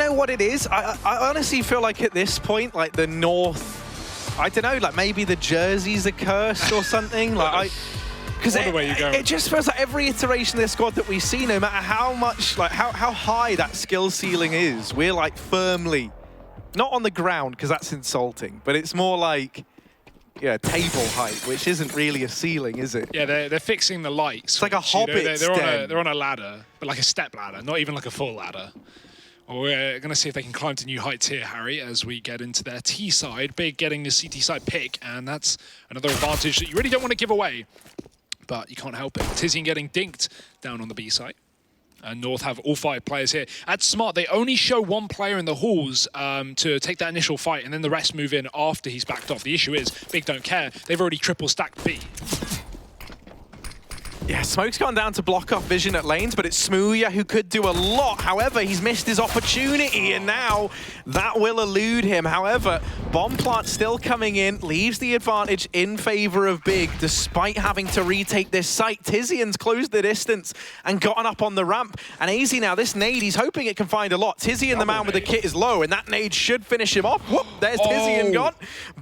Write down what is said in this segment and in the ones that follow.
know what it is. I honestly feel like at this point, like the North, I don't know, like maybe the jerseys are cursed or something. Like because it just feels like every iteration of this squad that we see, no matter how much, like how high that skill ceiling is, we're like firmly, not on the ground because that's insulting, but it's more like, yeah, table height, which isn't really a ceiling, is it? Yeah, they're fixing the lights. It's like a hobbit. They're on a ladder, but like a step ladder, not even like a full ladder. Well, we're going to see if they can climb to new heights here, Harry, as we get into their T side. Big getting the CT side pick, and that's another advantage that you really don't want to give away. But you can't help it. Tizian getting dinked down on the B side. And North have all 5 players here. At Smart, they only show 1 player in the halls to take that initial fight, and then the rest move in after he's backed off. The issue is, Big don't care. They've already triple stacked B. Yeah, Smoke's gone down to block off vision at lanes, but it's Smooya who could do a lot. However, he's missed his opportunity, and now that will elude him. However, Bomb Plant still coming in, leaves the advantage in favor of Big, despite having to retake this site. Tizian's closed the distance and gotten up on the ramp. And AZ now, this nade, he's hoping it can find a lot. Tizian, the man with the kit, is low, and that nade should finish him off. Whoop, there's Tizian gone.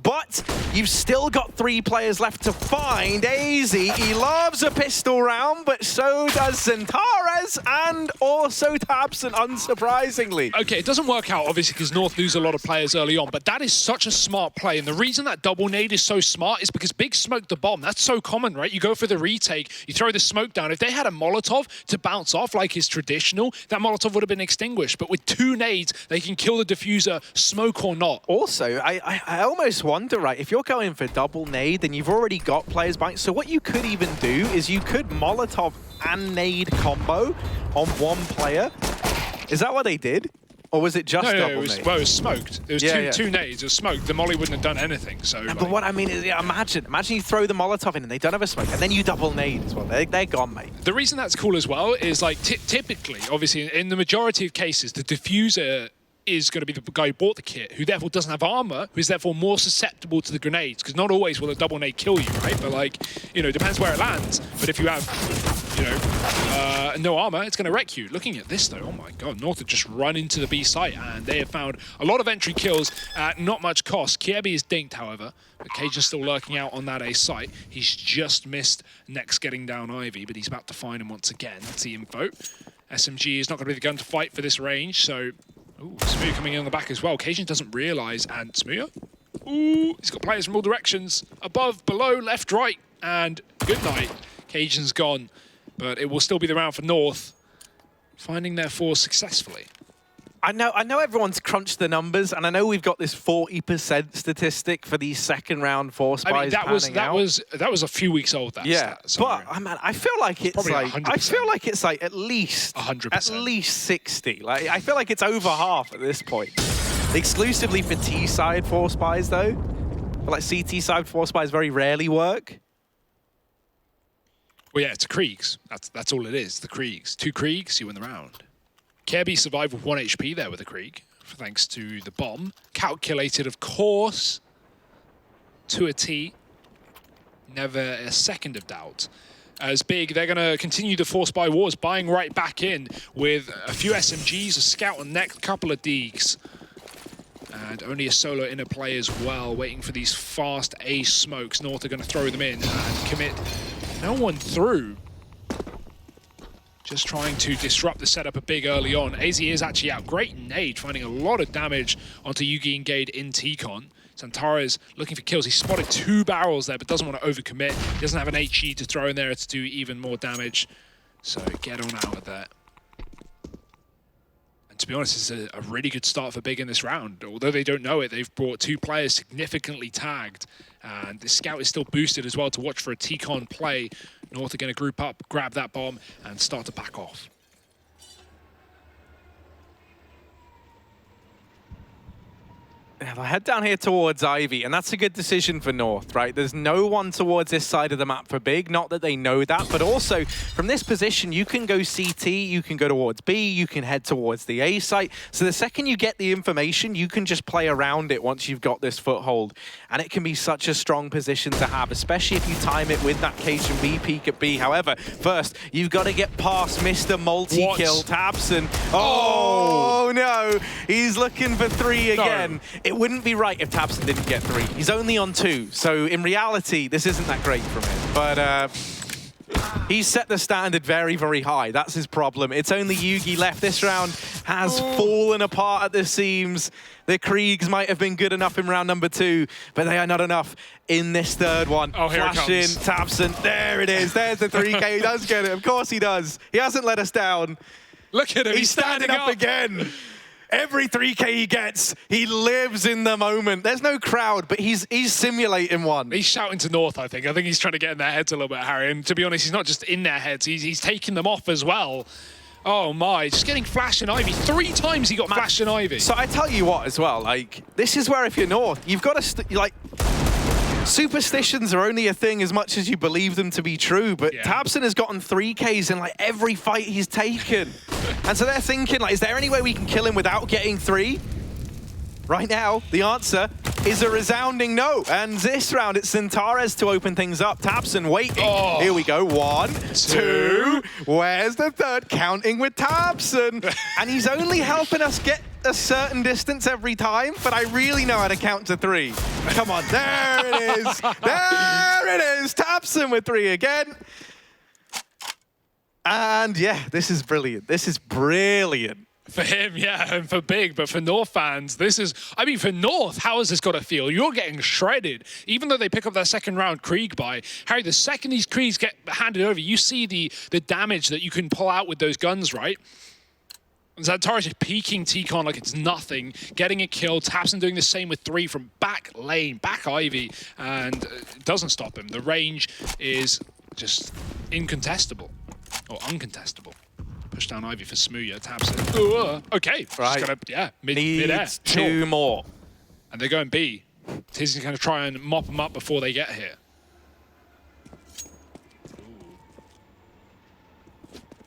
But you've still got 3 players left to find. AZ, he loves a pistol round, but so does Zentares and also Tabson, unsurprisingly. Okay, it doesn't work out, obviously, because North lose a lot of players early on, but that is such a smart play. And the reason that double nade is so smart is because Big smoked the bomb. That's so common, right? You go for the retake, you throw the smoke down. If they had a Molotov to bounce off like is traditional, that Molotov would have been extinguished. But with 2 nades, they can kill the diffuser, smoke or not. Also, I almost wonder, right, if you're going for double nade, then you've already got players biting. So what you could even do is you could Molotov and nade combo on 1 player. Is that what they did? Or was it just double nade? Well, it was smoked. There was two nades. It was smoked. The molly wouldn't have done anything. So. No, but what I mean is, yeah, imagine you throw the Molotov in and they don't have a smoke, and then you double nade as well. They're gone, mate. The reason that's cool as well is, like, typically, obviously, in the majority of cases, the diffuser is going to be the guy who bought the kit, who therefore doesn't have armor, who is therefore more susceptible to the grenades, because not always will a double nade kill you, right? But, like, you know, it depends where it lands. But if you have, you know, no armor, it's going to wreck you. Looking at this, though, oh my god, North have just run into the B site, and they have found a lot of entry kills at not much cost. Kiebi is dinked, however, but Cajun's still lurking out on that A site. He's just missed Next getting down Ivy, but he's about to find him once again. That's the info. SMG is not going to be the gun to fight for this range, so... Ooh, Smooya coming in on the back as well. Cajun doesn't realise, and Smooya? Ooh, he's got players from all directions. Above, below, left, right, and good night. Cajun's gone, but it will still be the round for North, finding their force successfully. I know everyone's crunched the numbers, and I know we've got this 40% statistic for these second round force buys. I mean, that was a few weeks old. That yeah, stat, so but man, I feel like it's like 100%. I feel like it's like at least 100%, at least 60. Like I feel like it's over half at this point. Exclusively for T side force buys though, but like CT side force buys very rarely work. Well, yeah, it's a Kriegs. That's all it is. The Kriegs. 2 Kriegs, you win the round. Kirby survived with 1 HP there with the Krieg, thanks to the bomb. Calculated, of course, to a T. Never a second of doubt. As Big, they're going to continue the force buy wars, buying right back in with a few SMGs, a scout on neck, a couple of Deegs. And only a solo inner play as well, waiting for these fast A smokes. North are going to throw them in and commit no one through. Just trying to disrupt the setup a Big early on. AZ is actually out. Great nade, finding a lot of damage onto Yugi and Gade in T-Con. Santares looking for kills. He spotted 2 barrels there, but doesn't want to overcommit. He doesn't have an HE to throw in there to do even more damage. So get on out of that. And to be honest, it's a really good start for Big in this round. Although they don't know it, they've brought 2 players significantly tagged. And the scout is still boosted as well to watch for a T-Con play. North are going to group up, grab that bomb, and start to back off. they'll head down here towards Ivy, and that's a good decision for North, right? There's no one towards this side of the map for Big, not that they know that, but also from this position, you can go CT, you can go towards B, you can head towards the A site. So the second you get the information, you can just play around it once you've got this foothold. And it can be such a strong position to have, especially if you time it with that Cajun B peek at B. However, first, you've got to get past Mr. Multi-Kill Tabson. Oh, no, he's looking for 3 again. No. It wouldn't be right if Tabson didn't get 3. He's only on 2, so in reality, this isn't that great from him. But he's set the standard very, very high. That's his problem. It's only Yugi left. This round has fallen apart at the seams. The Kriegs might have been good enough in round number 2, but they are not enough in this third one. Oh, here Flash in, Tabson. There it is. There's the 3K. He does get it. Of course he does. He hasn't let us down. Look at him. He's standing up again. Every 3K he gets, he lives in the moment. There's no crowd, but he's simulating one. He's shouting to North, I think. I think he's trying to get in their heads a little bit, Harry. And to be honest, he's not just in their heads. He's taking them off as well. Oh my, just getting Flash and Ivy. 3 times he got Flash and Ivy. So I tell you what as well, like, this is where if you're North, you've got to, like, superstitions are only a thing as much as you believe them to be true, but Tabson has gotten 3Ks in like every fight he's taken. And so they're thinking, like, is there any way we can kill him without getting 3? Right now, the answer is a resounding no. And this round, it's Centares to open things up. Tabson waiting. Oh. Here we go. 1, 2. Where's the 3rd? Counting with Tabson. And he's only helping us get a certain distance every time, but I really know how to count to 3. Come on. There it is. There it is. Tabson with 3 again. And yeah, this is brilliant. This is brilliant. For him, yeah, and for Big, but for North fans, this is, I mean, for North, how has this got to feel? You're getting shredded. Even though they pick up that second round Krieg buy, Harry, the second these Kriegs get handed over, you see the damage that you can pull out with those guns, right? Xantares is peeking T-Con like it's nothing, getting it killed. Tabson doing the same with 3 from back lane, back Ivy, and it doesn't stop him. The range is just incontestable, or uncontestable. Push down Ivy for Smooya, Tabson. Okay, right. Just gonna, Needs mid-air. 2 more. And they're going B. Tizzy's gonna try and mop them up before they get here.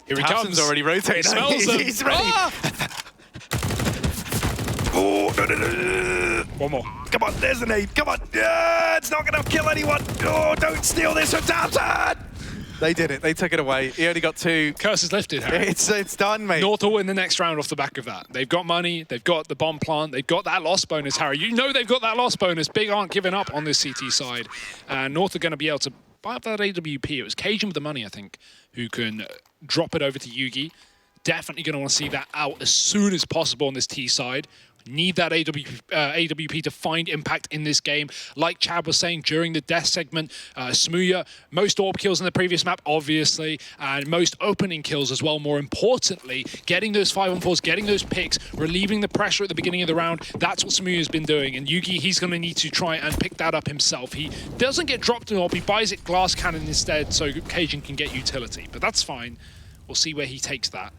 Here he comes. Already rotating. He smells them. He's ready. Ah! Oh, no. One more. Come on, there's an 8. Come on. It's not going to kill anyone. Oh, don't steal this from Tabson. They did it. They took it away. He only got 2. Curse is lifted, Harry. It's done, mate. North will win the next round off the back of that. They've got money. They've got the bomb plant. They've got that loss bonus, Harry. You know they've got that loss bonus. Big aren't giving up on this CT side. And North are going to be able to buy up that AWP. It was Cajun with the money, I think, who can drop it over to Yugi. Definitely going to want to see that out as soon as possible on this T side. Need that AWP to find impact in this game. Like Chad was saying during the death segment, Smooya, most AWP kills in the previous map, obviously, and most opening kills as well, more importantly. Getting those 5-on-4s, getting those picks, relieving the pressure at the beginning of the round, that's what Smooya's been doing. And Yugi, he's going to need to try and pick that up himself. He doesn't get dropped in AWP, he buys it glass cannon instead so Cajun can get utility. But that's fine. We'll see where he takes that.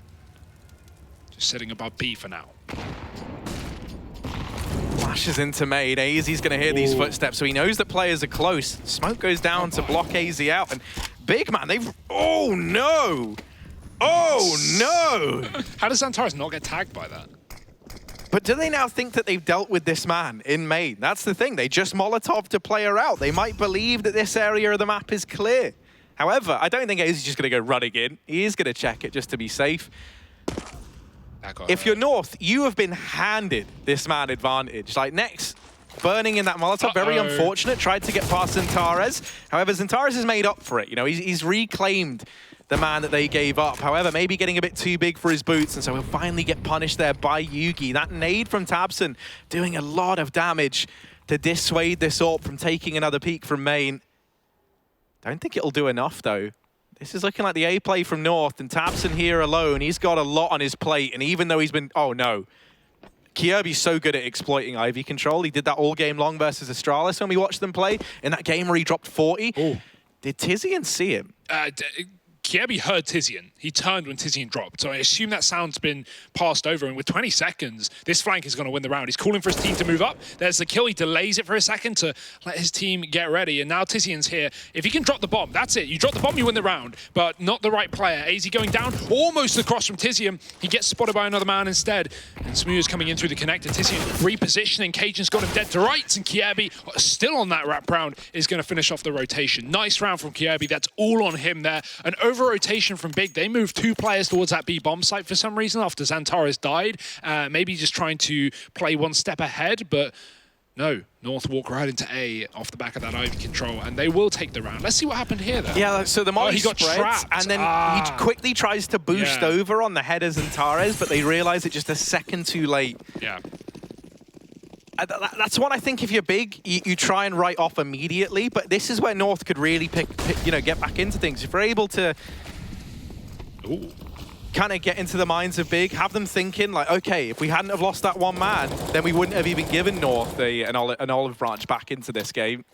Just sitting above B for now. Flashes into main. AZ's going to hear these footsteps, so he knows that players are close. Smoke goes down to block AZ out, and Big Man, they've... Oh, no! Oh, no! How does Xantares not get tagged by that? But do they now think that they've dealt with this man in main? That's the thing. They just Molotov to player out. They might believe that this area of the map is clear. However, I don't think AZ's just going to go running in. He is going to check it just to be safe. If you're North, you have been handed this man advantage. Like, next, burning in that Molotov, very unfortunate. Tried to get past Xantares. However, Xantares has made up for it. You know, he's reclaimed the man that they gave up. However, maybe getting a bit too big for his boots, and so he'll finally get punished there by Yugi. That nade from Tabson doing a lot of damage to dissuade this AWP from taking another peek from main. Don't think it'll do enough, though. This is looking like the A play from North, and Tabson here alone. He's got a lot on his plate, and even though he's been... Oh, no. Kyobi's so good at exploiting Ivy control. He did that all game long versus Astralis when we watched them play. In that game where he dropped 40. Ooh. Did Tizian see him? Kiebi heard Tizian. He turned when Tizian dropped. So I assume that sound's been passed over. And with 20 seconds, this flank is going to win the round. He's calling for his team to move up. There's the kill. He delays it for a second to let his team get ready. And now Tizian's here. If he can drop the bomb, that's it. You drop the bomb, you win the round. But not the right player. AZ going down, almost across from Tizian. He gets spotted by another man instead. And Smooya's coming in through the connector. Tizian repositioning. Cajun's got him dead to rights. And Kiebi, still on that wrap round, is going to finish off the rotation. Nice round from Kiebi. That's all on him there. An over-rotation from Big. They moved 2 players towards that B bomb site for some reason after Xantares died. Maybe just trying to play one step ahead, but no. North walk right into A off the back of that Ivy control, and they will take the round. Let's see what happened here, though. Yeah, so the Molly he got spreads, trapped. and then he quickly tries to boost over on the headers and Xantares, but they realize it just a second too late. Yeah. That's what I think if you're Big, you try and write off immediately, but this is where North could really get back into things. If we're able to kind of get into the minds of Big, have them thinking like, okay, if we hadn't have lost that one man, then we wouldn't have even given North an olive branch back into this game.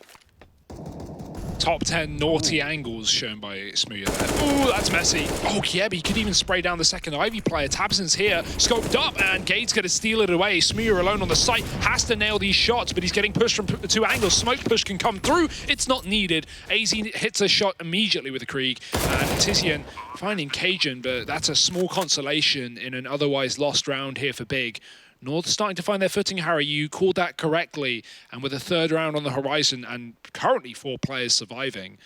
Top 10 naughty angles shown by Smooya there. Ooh, that's messy. Oh, Kiebi could even spray down the second Ivy player. Tabson's here, scoped up, and Gade's going to steal it away. Smooya alone on the site, has to nail these shots, but he's getting pushed from 2 angles. Smoke push can come through. It's not needed. AZ hits a shot immediately with a Krieg, and Tizian finding Cajun, but that's a small consolation in an otherwise lost round here for Big. North starting to find their footing, Harry. You called that correctly. And with a 3rd round on the horizon and currently 4 players surviving,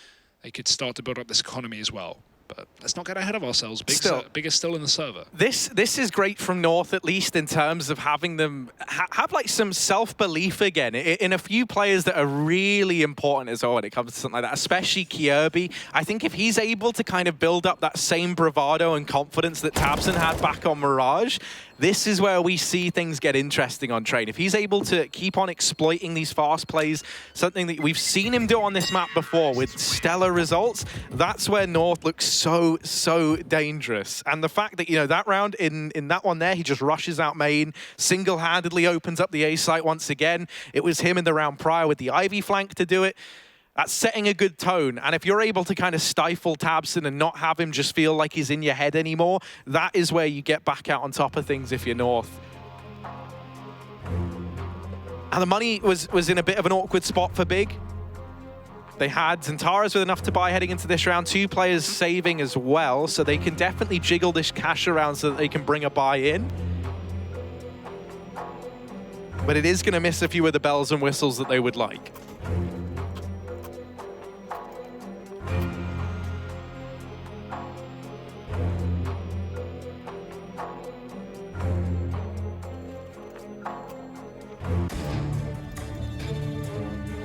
they could start to build up this economy as well. But let's not get ahead of ourselves. Big is still in the server. This is great from North, at least in terms of having them have like some self-belief again in a few players that are really important as well when it comes to something like that, especially Kiebi. I think if he's able to kind of build up that same bravado and confidence that Tabson had back on Mirage, this is where we see things get interesting on Train. If he's able to keep on exploiting these fast plays, something that we've seen him do on this map before with stellar results, that's where North looks so dangerous. And the fact that, that round in that one there, he just rushes out main, single-handedly opens up the A site once again. It was him in the round prior with the Ivy flank to do it. That's setting a good tone. And if you're able to kind of stifle Tabson and not have him just feel like he's in your head anymore, that is where you get back out on top of things if you're North. And the money was in a bit of an awkward spot for Big. They had Xantares with enough to buy heading into this round, 2 players saving as well, so they can definitely jiggle this cash around so that they can bring a buy in. But it is going to miss a few of the bells and whistles that they would like.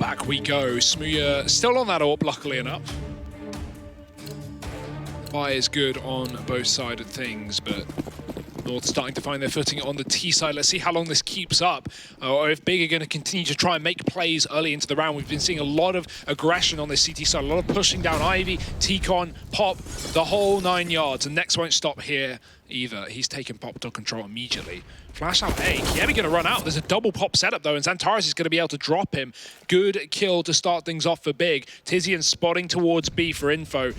Back we go. Smooya still on that AWP, luckily enough. Buy is good on both sides of things, but North starting to find their footing on the T side. Let's see how long this keeps up, or if Big are going to continue to try and make plays early into the round. We've been seeing a lot of aggression on this CT side, a lot of pushing down Ivy, T-Con, Pop, the whole 9 yards, and Next won't stop here either. He's taken Pop to control immediately. Flash out A, Kiebi going to run out. There's a double Pop setup though, and Xantares is going to be able to drop him. Good kill to start things off for Big. Tizian spotting towards B for info.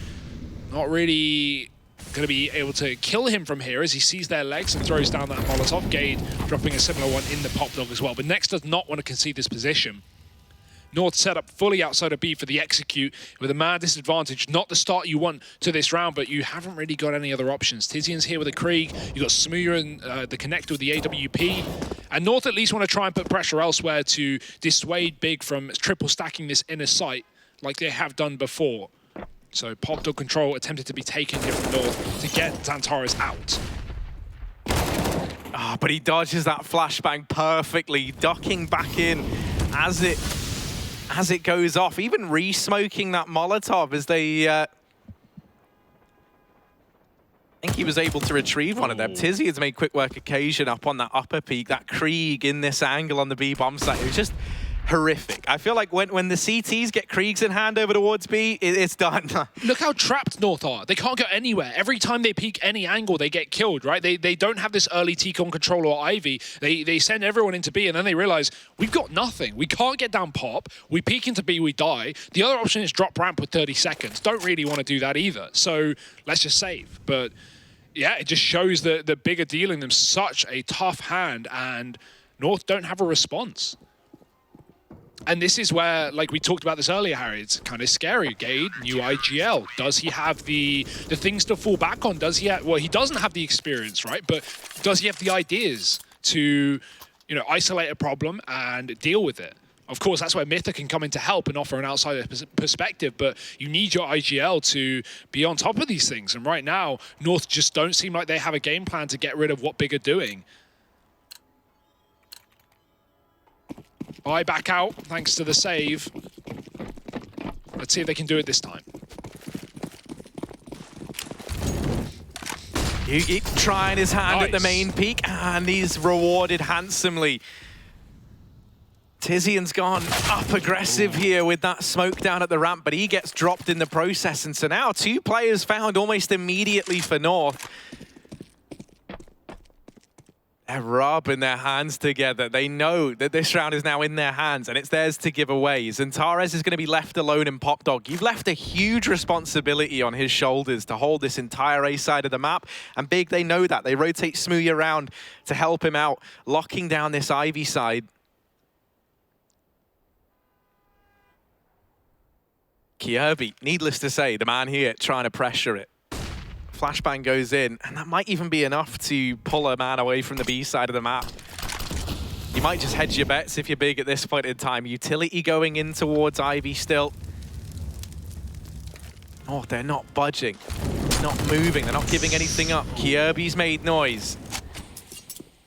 Not really going to be able to kill him from here as he sees their legs and throws down that Molotov. Gade dropping a similar one in the Pop Dog as well. But Next does not want to concede this position. North set up fully outside of B for the execute with a mad disadvantage. Not the start you want to this round, but you haven't really got any other options. Tizian's here with a Krieg. You've got Smooya and the connector with the AWP. And North at least want to try and put pressure elsewhere to dissuade Big from triple stacking this inner site like they have done before. So Pop Dog control attempted to be taken here from North to get Xantares out. Oh, but he dodges that flashbang perfectly, ducking back in as it goes off, even re-smoking that Molotov as they... I think he was able to retrieve one of them. Tizzy has made quick work occasion up on that upper peak, that Krieg in this angle on the B bomb site. It was just horrific. I feel like when the CTs get Kriegs in hand over towards B, it's done. Look how trapped North are. They can't go anywhere. Every time they peek any angle, they get killed, right? They don't have this early T-Con control or Ivy. They send everyone into B, and then they realize, we've got nothing. We can't get down pop. We peek into B, we die. The other option is drop ramp with 30 seconds. Don't really want to do that either. So let's just save. But yeah, it just shows the Big are dealing them such a tough hand, and North don't have a response. And this is where, like we talked about this earlier, Harry, it's kind of scary. Gade, new IGL. Does he have the things to fall back on? Does he have, well, he doesn't have the experience, right? But does he have the ideas to, you know, isolate a problem and deal with it? Of course, that's where Mytha can come in to help and offer an outsider perspective, but you need your IGL to be on top of these things. And right now, North just don't seem like they have a game plan to get rid of what Big are doing. Buy back out, thanks to the save. Let's see if they can do it this time. Yugi trying his hand Nice. at the main peak, and he's rewarded handsomely. Tizian's gone up aggressive here with that smoke down at the ramp, but he gets dropped in the process. And so now 2 players found almost immediately for North. They're rubbing their hands together. They know that this round is now in their hands and it's theirs to give away. Zantares is going to be left alone in Pop Dog. You've left a huge responsibility on his shoulders to hold this entire A side of the map. And Big, they know that. They rotate Smoothie around to help him out, locking down this Ivy side. Kirby, needless to say, the man here trying to pressure it. Flashbang goes in, and that might even be enough to pull a man away from the B side of the map. You might just hedge your bets if you're Big at this point in time. Utility going in towards Ivy still. Oh, they're not budging, not moving, they're not giving anything up. Kirby's made noise.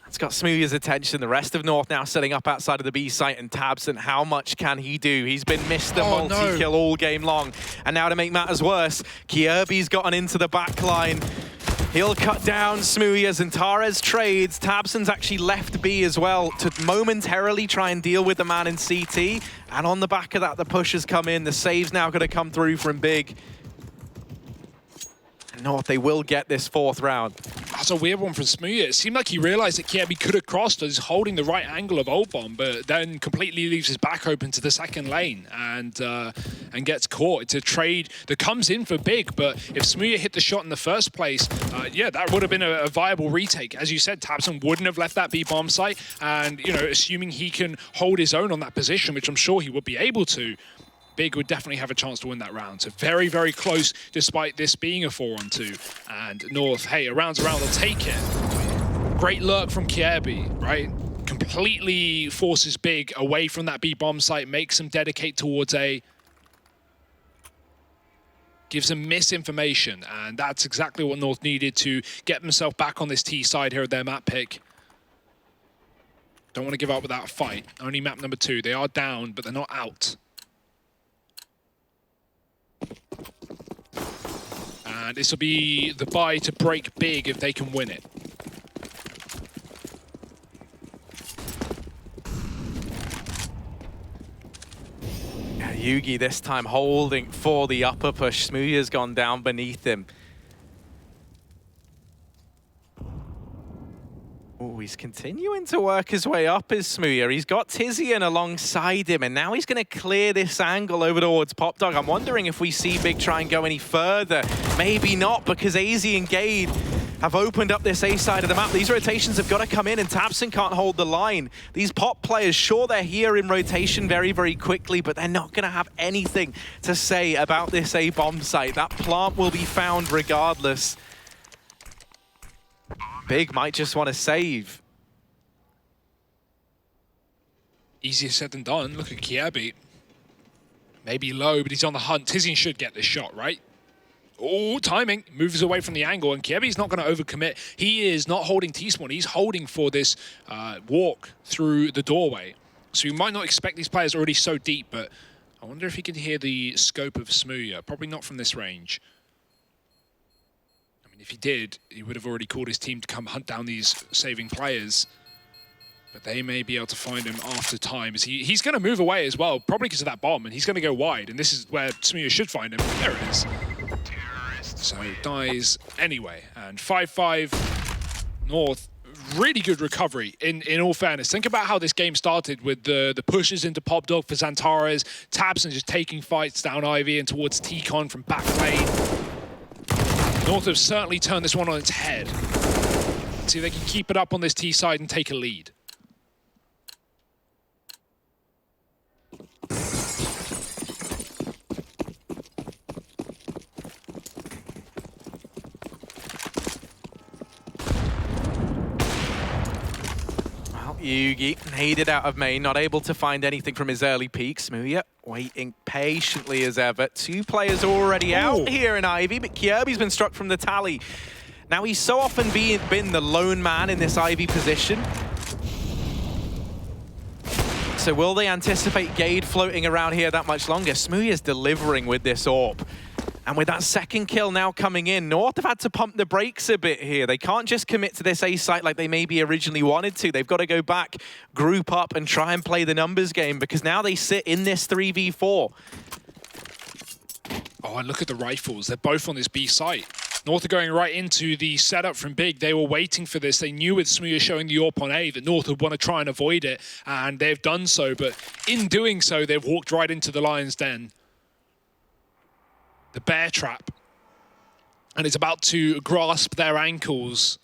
It's got Smoothie's attention. The rest of North now setting up outside of the B site, and Tabson, how much can he do? He's been Mr. Multi-kill all game long. And now to make matters worse, Kirby's gotten into the back line. He'll cut down Smoothie as Antares trades. Tabson's actually left B as well to momentarily try and deal with the man in CT. And on the back of that, the push has come in. The save's now going to come through from Big. North, they will get this 4th round. That's a weird one from Smoothie. It seemed like he realized that Kirby could have crossed as holding the right angle of Old Bomb, but then completely leaves his back open to the second lane and gets caught. It's a trade that comes in for Big, but if Smoothie hit the shot in the first place, yeah, that would have been a viable retake. As you said, Tabson wouldn't have left that B bomb site, and you know, assuming he can hold his own on that position, which I'm sure he would be able to, Big would definitely have a chance to win that round. So very, very close, despite this being a 4-on-2. And North, hey, a round's a round, they'll take it. Great lurk from Kirby, right? Completely forces Big away from that B bomb site, makes him dedicate towards A. Gives him misinformation, and that's exactly what North needed to get themselves back on this T side here at their map pick. Don't want to give up without a fight. Only map number 2. They are down, but they're not out. And this will be the buy to break Big if they can win it. Yugi this time holding for the upper push. Smoothie has gone down beneath him. Oh, he's continuing to work his way up, is Smoothie. He's got Tizian alongside him, and now he's going to clear this angle over towards Pop Dog. I'm wondering if we see Big try and go any further. Maybe not, because AZ and Gade have opened up this A side of the map. These rotations have got to come in, and Tabson can't hold the line. These Pop players, sure, they're here in rotation very, very quickly, but they're not going to have anything to say about this A bomb site. That plant will be found regardless. Big might just want to save. Easier said than done. Look at Kirby. Maybe low, but he's on the hunt. Tizian should get this shot, right? Oh, timing. Moves away from the angle, and Kirby's not going to overcommit. He is not holding T-spawn. He's holding for this walk through the doorway. So you might not expect these players already so deep, but I wonder if he can hear the scope of Smoothie. Probably not from this range. If he did, he would have already called his team to come hunt down these saving players. But they may be able to find him after time. As he's going to move away as well, probably because of that bomb, and he's going to go wide. And this is where smooya should find him. There it is. So dies anyway. And 5-5 North. Really good recovery, in all fairness. Think about how this game started with the pushes into Pop Dog for Xantares, tabseN just taking fights down Ivy and towards T-Con from back lane. North have certainly turned this one on its head. See if they can keep it up on this T side and take a lead. Yugi naded out of main, not able to find anything from his early peak. smooya waiting patiently as ever. 2 players already out here in Ivy, but Kirby's been struck from the tally. Now he's so often been the lone man in this Ivy position. So will they anticipate Gade floating around here that much longer? smooya's delivering with this AWP. And with that second kill now coming in, North have had to pump the brakes a bit here. They can't just commit to this A site like they maybe originally wanted to. They've got to go back, group up, and try and play the numbers game, because now they sit in this 3v4. Oh, and look at the rifles. They're both on this B site. North are going right into the setup from Big. They were waiting for this. They knew with smooya showing the AWP on A that North would want to try and avoid it, and they've done so. But in doing so, they've walked right into the Lion's Den. The bear trap, and it's about to grasp their ankles.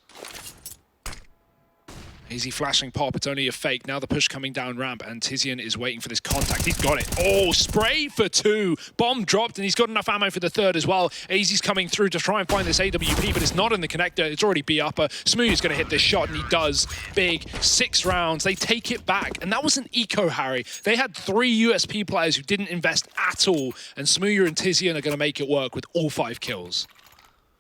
Easy flashing pop, it's only a fake. Now the push coming down ramp, and TiZiAN is waiting for this contact. He's got it. Oh, spray for 2. Bomb dropped, and he's got enough ammo for the 3rd as well. AZ's coming through to try and find this AWP, but it's not in the connector. It's already B upper. smooya's going to hit this shot, and he does. Big. 6 rounds. They take it back, and that was an eco Harry. They had 3 USP players who didn't invest at all, and smooya and TiZiAN are going to make it work with all 5 kills.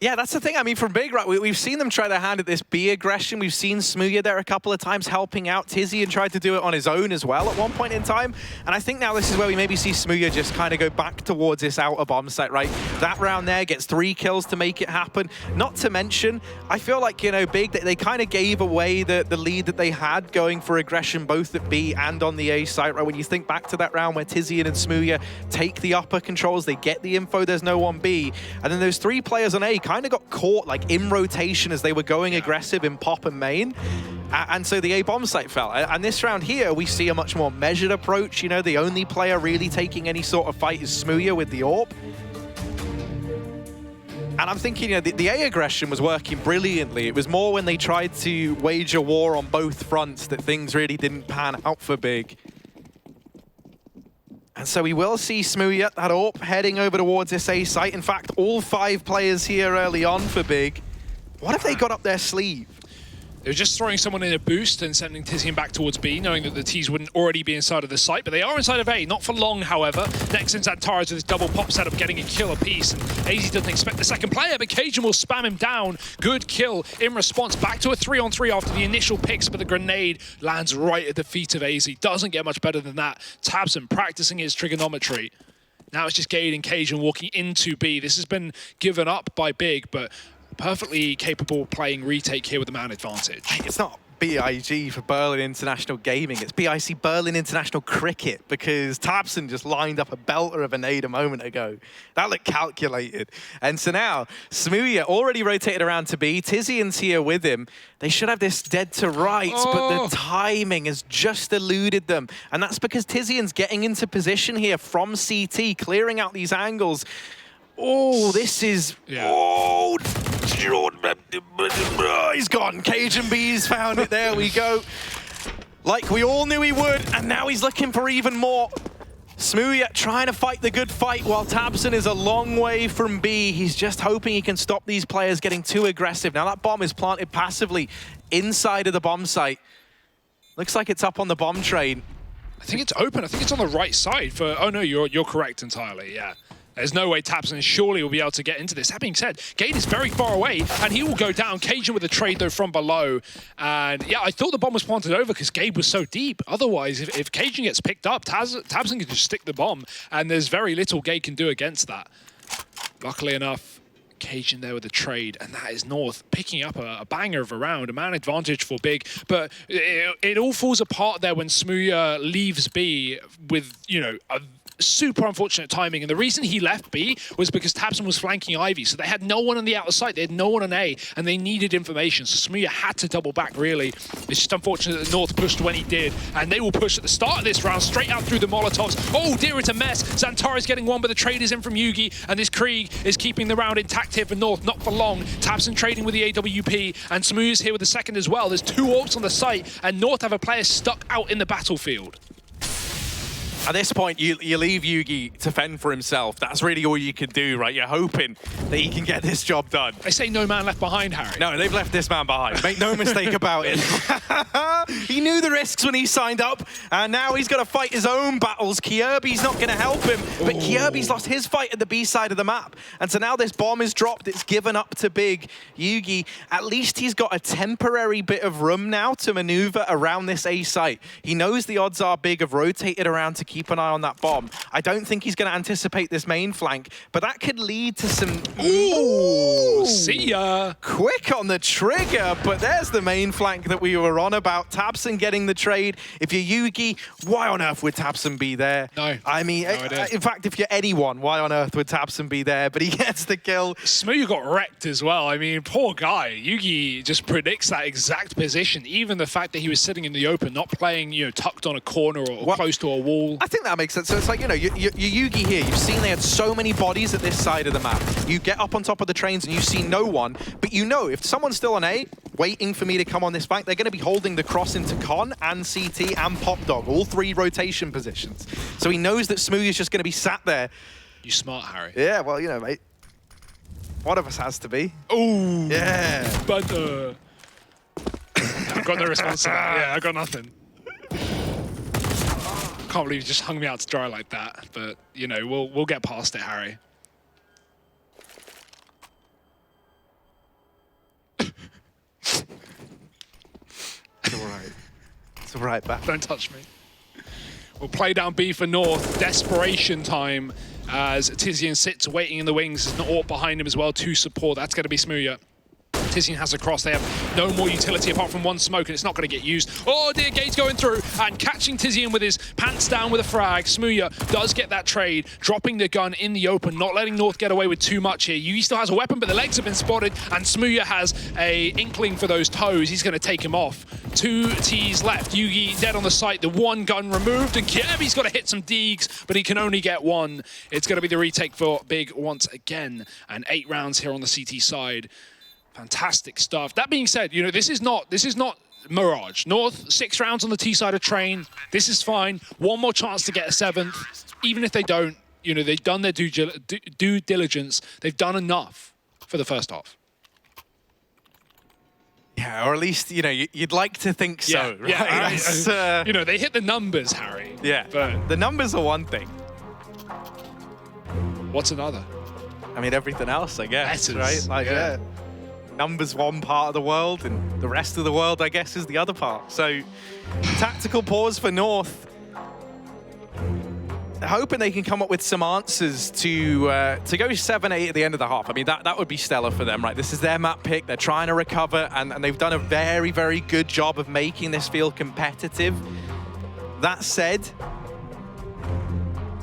Yeah, that's the thing. I mean, from Big, right, we've seen them try their hand at this B aggression. We've seen smooya there a couple of times helping out. TiZiAN tried to do it on his own as well at one point in time. And I think now this is where we maybe see smooya just kind of go back towards this outer bomb site, right? That round there gets 3 kills to make it happen. Not to mention, I feel like, you know, Big, they kind of gave away the lead that they had going for aggression both at B and on the A site, right? When you think back to that round where TiZiAN and smooya take the upper controls, they get the info, there's no one B. And then those 3 players on A kind of got caught like in rotation as they were going aggressive in pop and main, and so the A bomb site fell. And this round here we see a much more measured approach. You know, the only player really taking any sort of fight is smooya with the AWP. And I'm thinking, you know, the A aggression was working brilliantly. It was more when they tried to wage a war on both fronts that things really didn't pan out for Big. And so we will see smooya, that AWP, heading over towards this A site. In fact, all 5 players here early on for Big. What have they got up their sleeve? They were just throwing someone in a boost and sending TiZiAN back towards B, knowing that the T's wouldn't already be inside of the site, but they are inside of A, not for long, however. Next in Xantares with his double pop setup, getting a kill apiece, and AZ doesn't expect the second player, but Cajun will spam him down. Good kill in response, back to a 3-on-3 after the initial picks, but the grenade lands right at the feet of AZ. Doesn't get much better than that. tabseN practicing his trigonometry. Now it's just Gade and Cajun walking into B. This has been given up by Big, but perfectly capable of playing retake here with the man advantage. It's not BIG for Berlin International Gaming, it's BIC Berlin International Cricket, because tabseN just lined up a belter of a nade a moment ago. That looked calculated. And so now, smooya already rotated around to B, TiZiAN's here with him. They should have this dead to rights, but the timing has just eluded them. And that's because TiZiAN's getting into position here from CT, clearing out these angles. Oh, this is... Yeah. Oh, he's gone. Cajun B's found it. There we go. Like we all knew he would, and now he's looking for even more. smooya trying to fight the good fight while tabseN is a long way from B. He's just hoping he can stop these players getting too aggressive. Now that bomb is planted passively inside of the bomb site. Looks like it's up on the bomb train. I think it's open. I think it's on the right side for... Oh no, you're correct entirely, yeah. There's no way tabseN surely will be able to get into this. That being said, Gade is very far away, and he will go down. Cajun with a trade, though, from below. And, yeah, I thought the bomb was planted over because Gade was so deep. Otherwise, if Cajun gets picked up, tabseN can just stick the bomb, and there's very little Gade can do against that. Luckily enough, occasion there with the trade, and that is North picking up a banger of a round, a man advantage for Big, but it all falls apart there when Smooya leaves B with, you know, a super unfortunate timing, and the reason he left B was because tabseN was flanking Ivy, so they had no one on the outside, they had no one on A, and they needed information, so Smooya had to double back, really. It's just unfortunate that North pushed when he did, and they will push at the start of this round, straight out through the Molotovs. Oh dear, it's a mess. Xantara's getting one, but the trade is in from Yugi, and this Krieg is keeping the round intact here for North, not for long. tabseN trading with the AWP, and Smooya's here with the second as well. There's 2 AWPs on the site, and North have a player stuck out in the battlefield. At this point, you leave Yugi to fend for himself. That's really all you can do, right? You're hoping that he can get this job done. They say no man left behind, Harry. No, they've left this man behind. Make no mistake about it. He knew the risks when he signed up, and now he's got to fight his own battles. Kjaerbye's not going to help him, but Kjaerbye's lost his fight at the B side of the map. And so now this bomb is dropped. It's given up to Big. Yugi, at least he's got a temporary bit of room now to maneuver around this A site. He knows the odds are Big have rotated around to keep an eye on that bomb. I don't think he's going to anticipate this main flank, but that could lead to some... Ooh, see ya! Quick on the trigger, but there's the main flank that we were on about. tabseN getting the trade. If you're Yugi, why on earth would tabseN be there? No. I mean, in fact, if you're anyone, why on earth would tabseN be there? But he gets the kill. Smooya got wrecked as well. I mean, poor guy. Yugi just predicts that exact position. Even the fact that he was sitting in the open, not playing, you know, tucked on a corner or close to a wall. I think that makes sense. So it's like, you know, you're Yugi here. You've seen they had so many bodies at this side of the map. You get up on top of the trains and you see no one, but you know if someone's still on A, waiting for me to come on this flank, they're going to be holding the cross into Con and CT and Pop Dog, all 3 rotation positions. So he knows that Smooya's just going to be sat there. You smart, Harry. Yeah, well, you know, mate. One of us has to be. Ooh. Yeah. But, I've got no response to that. Yeah, I got nothing. Can't believe you just hung me out to dry like that, but you know, we'll get past it, Harry. It's all right. It's all right, back. Don't touch me. We'll play down B for North. Desperation time as Tizian sits waiting in the wings. There's an AWP behind him as well to support. That's going to be Smooya. Tizian has a cross. They have no more utility apart from one smoke, and it's not going to get used. Oh dear, Gate's going through and catching Tizian with his pants down with a frag. Smooya does get that trade, dropping the gun in the open, not letting North get away with too much here. Yugi still has a weapon, but the legs have been spotted, and Smooya has a inkling for those toes. He's going to take him off. 2 Ts left. Yugi dead on the site. The one gun removed, and Kjaerbye's got to hit some deegs, but he can only get one. It's going to be the retake for Big once again, and 8 rounds here on the CT side. Fantastic stuff. That being said, you know, this is not Mirage. North, 6 rounds on the T side of train. This is fine. One more chance to get a 7th. Even if they don't, you know, they've done their due diligence. They've done enough for the first half. Yeah, or at least, you know, you'd like to think so, right? Yeah, you know, they hit the numbers, Harry. Yeah, but the numbers are one thing. What's another? I mean, everything else, I guess, Letters, right? Like, yeah. Numbers one part of the world, and the rest of the world, I guess, is the other part. So, tactical pause for North. They're hoping they can come up with some answers to go 7-8 at the end of the half. I mean, that would be stellar for them, right? This is their map pick. They're trying to recover, and they've done a very, very good job of making this feel competitive. That said,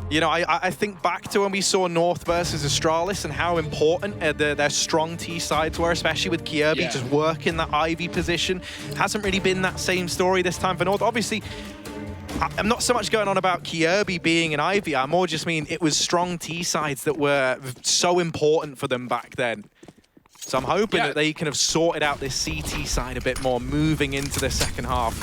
you know, I think back to when we saw North versus Astralis and how important their strong T sides were, especially with Kjaerbye just working that Ivy position. Hasn't really been that same story this time for North. Obviously, I'm not so much going on about Kjaerbye being an Ivy. I more just mean it was strong T sides that were so important for them back then. So I'm hoping that they can have sorted out this CT side a bit more moving into the second half.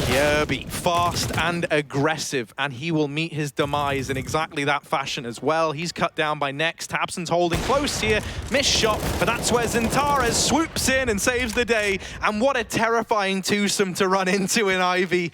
Kjaerbye, fast and aggressive, and he will meet his demise in exactly that fashion as well. He's cut down by Next. tabseN's holding close here. Missed shot, but that's where Xantara swoops in and saves the day. And what a terrifying twosome to run into in Ivy.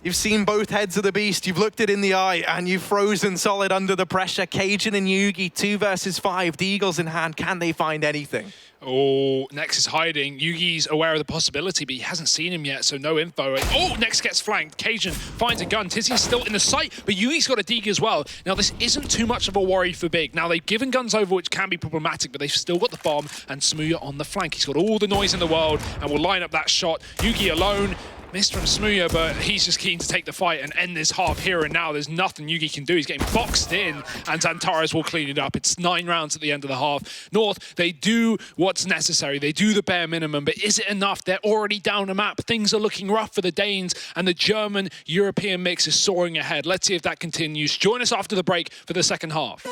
You've seen both heads of the beast. You've looked it in the eye, and you've frozen solid under the pressure. Cajun and Yugi, 2 versus 5, Deagles in hand. Can they find anything? Oh, Nex is hiding. Yugi's aware of the possibility, but he hasn't seen him yet, so no info. Oh, Nex gets flanked. Cajun finds a gun. Tizian's still in the sight, but Yugi's got a Deeg as well. Now, this isn't too much of a worry for Big. Now, they've given guns over, which can be problematic, but they've still got the bomb, and Smooya on the flank. He's got all the noise in the world, and will line up that shot. Yugi alone. Missed from Smooya, but he's just keen to take the fight and end this half here and now. There's nothing Yugi can do. He's getting boxed in, and Zantares will clean it up. It's 9 rounds at the end of the half. North, they do what's necessary. They do the bare minimum, but is it enough? They're already down a map. Things are looking rough for the Danes, and the German-European mix is soaring ahead. Let's see if that continues. Join us after the break for the second half.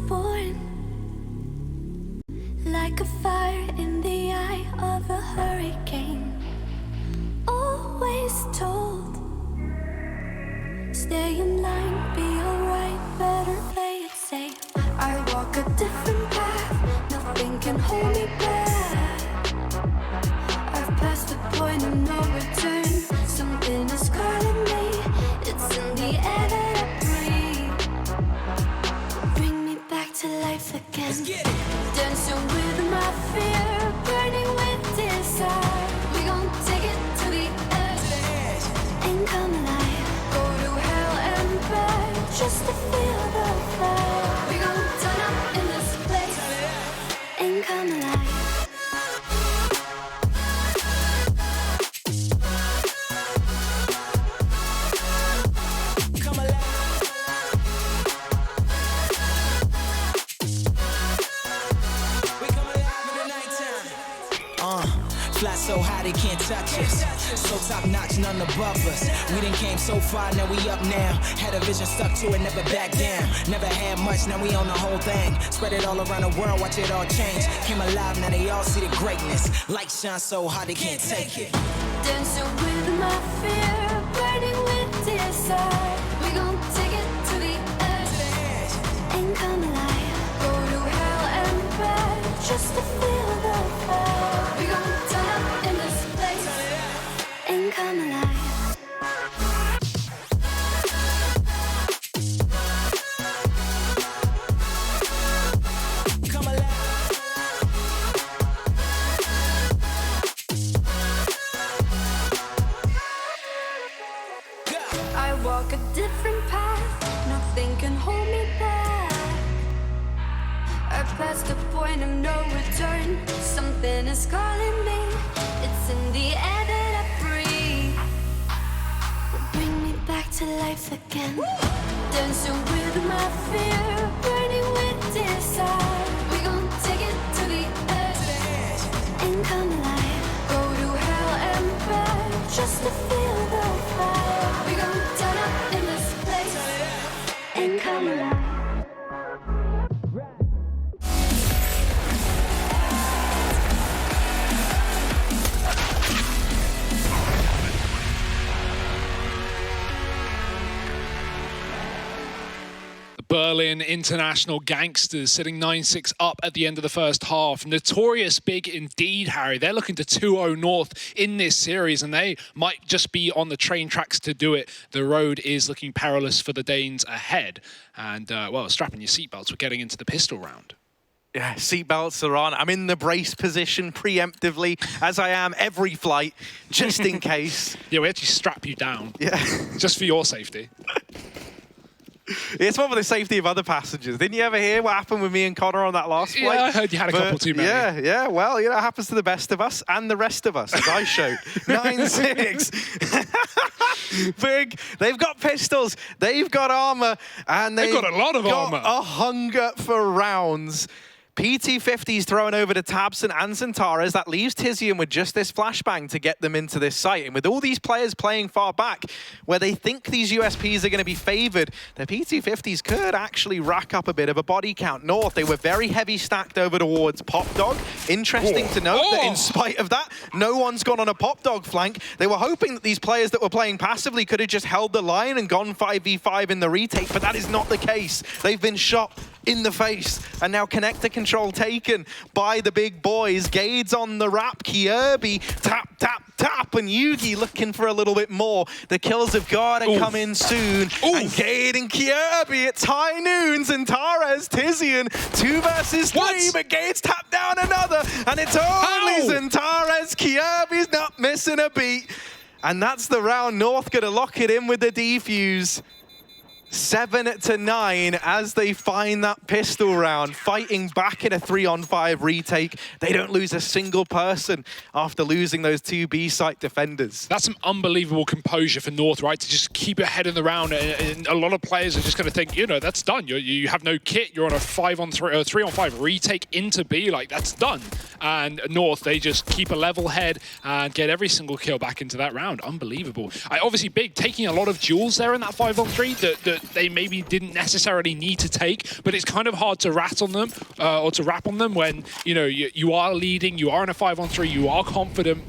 Born like a fire in the eye of a hurricane. Always told, stay in line, be alright, better play it safe. I walk a different path, nothing can hold me back. I've passed the point of no return, something is calling me, it's in the air that I to life again. Dancing with my fear, burning with desire. We gon' take it to the edge and come alive. Go to hell and back just to feel the fire. We gon' turn up in this place and come alive. Fly so high they can't touch us. So top notch, none above us. We done came so far, now we up now. Had a vision, stuck to it, never back down. Never had much, now we own the whole thing. Spread it all around the world, watch it all change. Came alive, now they all see the greatness. Light shine so hard they can't take it. Dancing with my fear, burning with desire. We gon' take it to the edge and come alive. Go to hell and back just to feel the fire. We gon' turn up in this place and come alive. Come alive. I walk a different path, nothing can hold me back. I've passed the point of no return, something is calling me, it's in the air that I breathe. Bring me back to life again. Dancing with my fear, burning with desire. We gon' take it to the edge and come alive. Go to hell and back just to feel the fire. We gon' turn up in this place and come alive. Berlin International Gangsters sitting 9-6 up at the end of the first half. Notorious big indeed, Harry. They're looking to 2-0 North in this series, and they might just be on the train tracks to do it. The road is looking perilous for the Danes ahead. And, well, strap in your seatbelts. We're getting into the pistol round. Yeah, seatbelts are on. I'm in the brace position preemptively, as I am every flight, just in case. Yeah, we actually strap you down. Yeah. Just for your safety. It's more for the safety of other passengers. Didn't you ever hear what happened with me and Connor on that last flight? Yeah, I heard you had a couple too many. Yeah, well, you know, it happens to the best of us and the rest of us, as I showed. 9-6. Big. They've got pistols, they've got armor, and They've got a lot of armor. a hunger for rounds. PT50's thrown over to Tabson and Zantares. That leaves Tizian with just this flashbang to get them into this site. And with all these players playing far back, where they think these USPs are going to be favored, the PT50s could actually rack up a bit of a body count. North, they were very heavy stacked over towards Pop Dog. Interesting to note that in spite of that, no one's gone on a Pop Dog flank. They were hoping that these players that were playing passively could have just held the line and gone 5v5 in the retake, but that is not the case. They've been shot in the face, and now connector control taken by the big boys. Gade's on the wrap, Kirby, tap, tap, tap, and Yugi looking for a little bit more. The kills have got to come in soon. And Gade and Kirby, it's high noons, and Tares, Tizian, 2 versus 3, but Gade's tapped down another, and it's only Zantares. Kirby's not missing a beat. And that's the round. North gonna lock it in with the defuse. 7-9 as they find that pistol round, fighting back in a 3-on-5 retake. They don't lose a single person after losing those 2 B-site defenders. That's some unbelievable composure for North, right? To just keep your head in the round. And a lot of players are just going to think, you know, that's done. You have no kit. You're on a 5-on-3 or 3-on-5 retake into B. Like, that's done. And North, they just keep a level head and get every single kill back into that round. Unbelievable. Obviously, Big taking a lot of duels there in that 5-on-3 that they maybe didn't necessarily need to take, but it's kind of hard to rat on them or to rap on them when, you know, you are leading, you are in a 5-on-3, you are confident.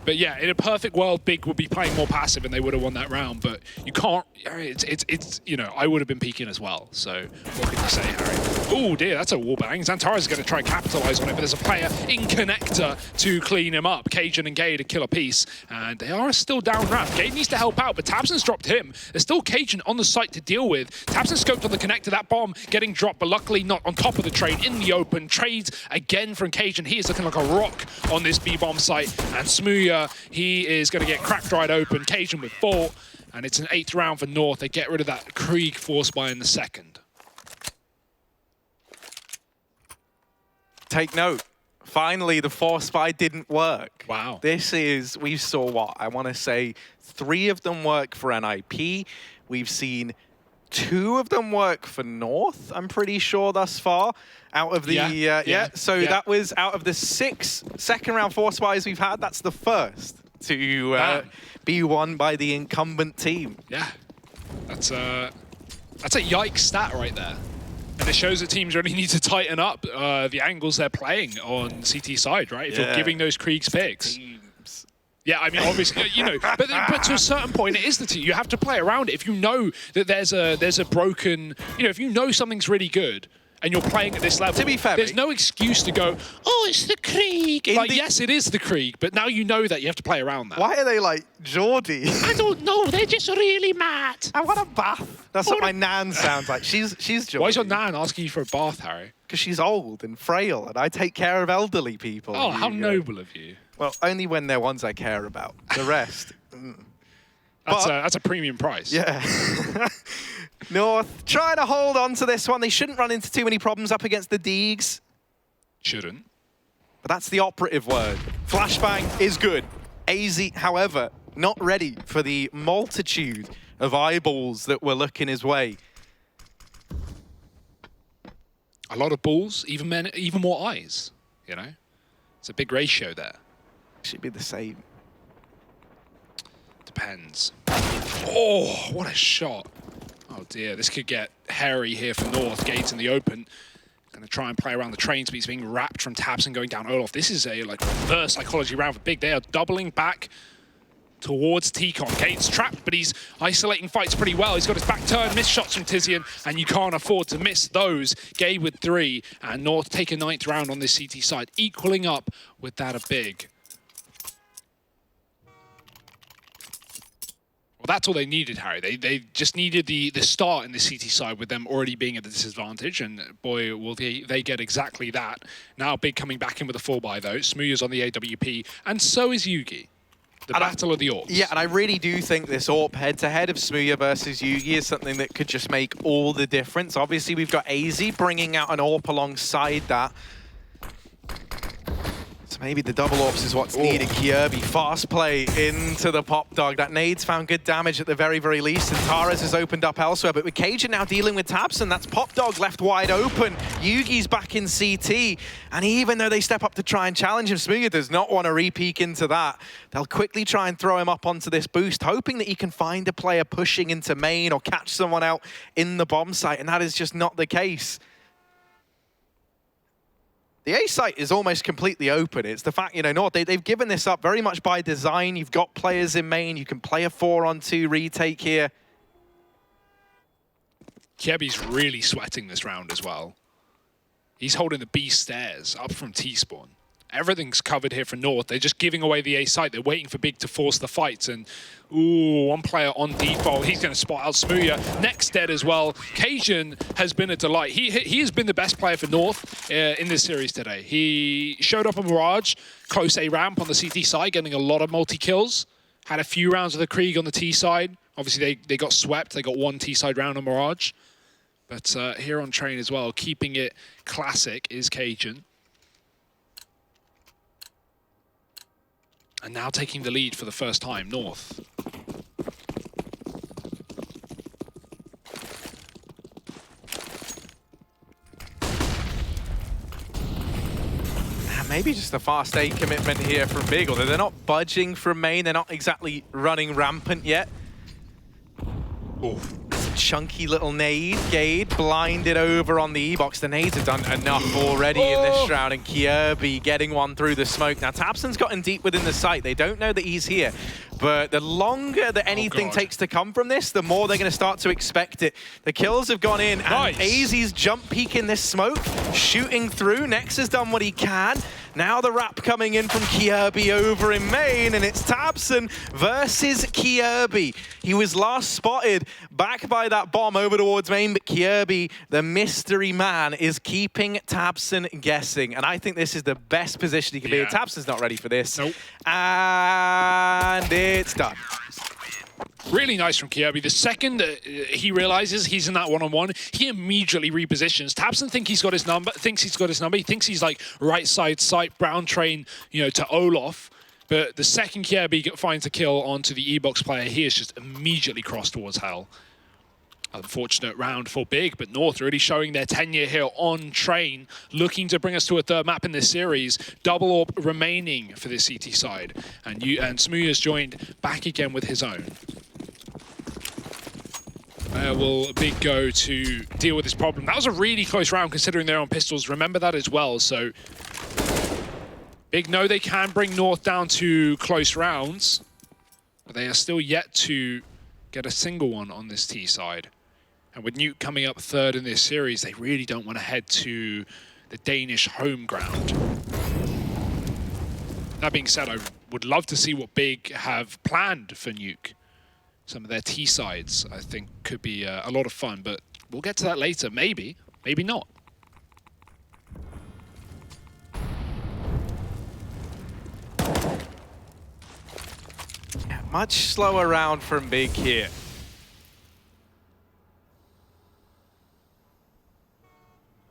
But yeah, in a perfect world, Big would be playing more passive and they would have won that round. But you can't. It's you know, I would have been peeking as well. So what can you say, Harry? Oh dear, that's a wallbang. Zantares is going to try and capitalize on it, but there's a player in connector to clean him up. Cajun and Gade to kill a piece, and they are still down ramp. Gade needs to help out, but Tabson's dropped him. There's still Cajun on the site to deal with. Tabson scoped on the connector. That bomb getting dropped, but luckily not on top of the trade in the open. Trades again from Cajun. He is looking like a rock on this B-bomb site, and Smooya, he is going to get cracked right open. Cajun with 4, and it's an 8th round for North. They get rid of that Krieg force buy in the 2nd. Take note. Finally, the force buy didn't work. Wow. This is, we saw what? I want to say 3 of them work for NIP. We've seen 2 of them work for North, I'm pretty sure, thus far. Out of the, that was out of the 6 second round force buys we've had, that's the first to be won by the incumbent team. Yeah, that's a yikes stat right there. And it shows that teams really need to tighten up the angles they're playing on CT side, right? If you're giving those Kriegs picks. Yeah, I mean, obviously, you know, but to a certain point, it is the team. You have to play around it. If you know that there's a broken, you know, if you know something's really good and you're playing at this level, to be fair, there's no excuse to go, oh, it's the Krieg. Like, yes, it is the Krieg, but now you know that you have to play around that. Why are they like Geordie? I don't know. They're just really mad. I want a bath. That's what my nan sounds like. She's Geordie. Why is your nan asking you for a bath, Harry? Because she's old and frail, and I take care of elderly people. Oh, how noble of you. Well, only when they're ones I care about. The rest. That's a premium price. Yeah. North trying to hold on to this one. They shouldn't run into too many problems up against the Deegs. Shouldn't. But that's the operative word. Flashbang is good. AZ, however, not ready for the multitude of eyeballs that were looking his way. A lot of balls, even more eyes, you know? It's a big ratio there. Should be the same. Depends. Oh, what a shot. Oh dear, this could get hairy here for North. Gates in the open. Gonna try and play around the train speeds, being wrapped from Tabson going down Olaf. This is a like reverse psychology round for Big. They are doubling back towards T-Con. Gates trapped, but he's isolating fights pretty well. He's got his back turn, missed shots from Tizian, and you can't afford to miss those. Gabe with 3, and North take a 9th round on this CT side, equaling up with that of Big. Well, that's all they needed, Harry. They just needed the start in the CT side with them already being at a disadvantage, and boy, will they get exactly that. Now Big coming back in with a 4-buy, though. Smooya's on the AWP, and so is Yugi. The battle of the AWPs. Yeah, and I really do think this AWP head-to-head of Smooya versus Yugi is something that could just make all the difference. Obviously, we've got AZ bringing out an AWP alongside that. Some Maybe the double orbs is what's needed. Kirby, fast play into the pop dog. That nade's found good damage at the very, very least, and Tares has opened up elsewhere. But with Cajun now dealing with tabseN, that's pop dog left wide open. Yugi's back in CT, and even though they step up to try and challenge him, smooya does not want to re-peek into that. They'll quickly try and throw him up onto this boost, hoping that he can find a player pushing into main or catch someone out in the bomb site, and that is just not the case. The A site is almost completely open. It's the fact, you know, North, they've given this up very much by design. You've got players in main. You can play a 4-on-2 retake here. Kirby's really sweating this round as well. He's holding the B stairs up from T-spawn. Everything's covered here for North. They're just giving away the A site. They're waiting for Big to force the fight. And, ooh, one player on default. He's going to spot out smooya. Next dead as well. Cajun has been a delight. He has been the best player for North in this series today. He showed up on Mirage, close A ramp on the CT side, getting a lot of multi-kills. Had a few rounds of the Krieg on the T side. Obviously, they got swept. They got one T side round on Mirage. But here on Train as well, keeping it classic is Cajun. And now taking the lead for the first time, North. Maybe just a fast A commitment here from Big, although they're not budging from main. They're not exactly running rampant yet. Ooh. Chunky little nade. Gade blinded over on the E-box. The nades have done enough already in this round, and Kirby getting one through the smoke. Now, tabseN's gotten deep within the site. They don't know that he's here, but the longer that anything takes to come from this, the more they're going to start to expect it. The kills have gone in, and AZ's jump peek in this smoke, shooting through. Nex has done what he can. Now the wrap coming in from Kirby over in main, and it's tabseN versus Kirby. He was last spotted back by that bomb over towards main, but Kirby, the mystery man, is keeping tabseN guessing. And I think this is the best position he can be in. tabseN's not ready for this. Nope. And it's done. Really nice from Kirby. The second he realizes he's in that one-on-one, he immediately repositions. tabseN thinks he's got his number. He thinks he's like right side sight, brown train, you know, to Olaf. But the second Kirby finds a kill onto the E-box player, he is just immediately crossed towards hell. Unfortunate round for Big, but North really showing their tenure here on Train, looking to bring us to a third map in this series. Double orb remaining for this CT side, and smooya's joined back again with his own. Where will Big go to deal with this problem? That was a really close round considering they're on pistols. Remember that as well. So Big know they can bring North down to close rounds, but they are still yet to get a single one on this T side. And with Nuke coming up third in this series, they really don't want to head to the Danish home ground. That being said, I would love to see what Big have planned for Nuke. Some of their T sides, I think, could be a lot of fun, but we'll get to that later. Maybe, maybe not. Yeah, much slower round from Big here.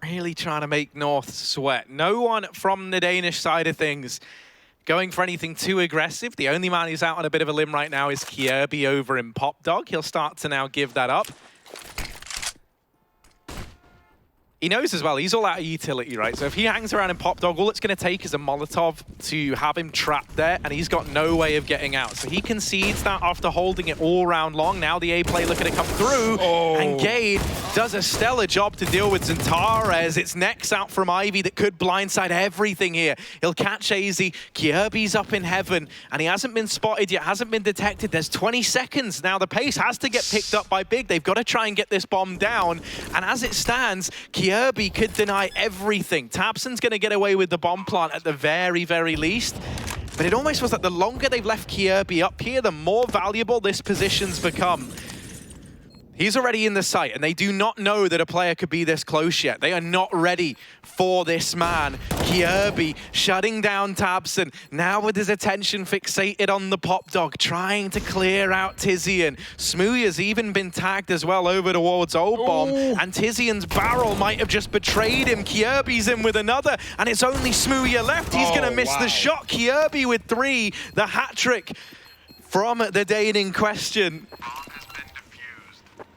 Really trying to make North sweat. No one from the Danish side of things going for anything too aggressive. The only man who's out on a bit of a limb right now is Kirby over in Pop Dog. He'll start to now give that up. He knows as well, he's all out of utility, right? So if he hangs around in Pop Dog, all it's going to take is a Molotov to have him trapped there, and he's got no way of getting out. So he concedes that after holding it all round long. Now the A play looking to come through, and Gade does a stellar job to deal with Xantares. It's Nex out from Ivy that could blindside everything here. He'll catch AZ. Kirby's up in heaven, and he hasn't been spotted yet, hasn't been detected. There's 20 seconds. Now the pace has to get picked up by Big. They've got to try and get this bomb down, and as it stands, Kirby could deny everything. tabseN's going to get away with the bomb plant at the very, very least. But it almost was like the longer they've left Kirby up here, the more valuable this position's become. He's already in the site, and they do not know that a player could be this close yet. They are not ready for this man. Kjaerbye shutting down Tabson, now with his attention fixated on the Pop Dog, trying to clear out Tizian. Smooya's even been tagged as well over towards Old Bomb, and Tizian's barrel might have just betrayed him. Kjaerbye's in with another, and it's only Smooya left. He's gonna miss the shot. Kjaerbye with 3, the hat trick from the Dane in question.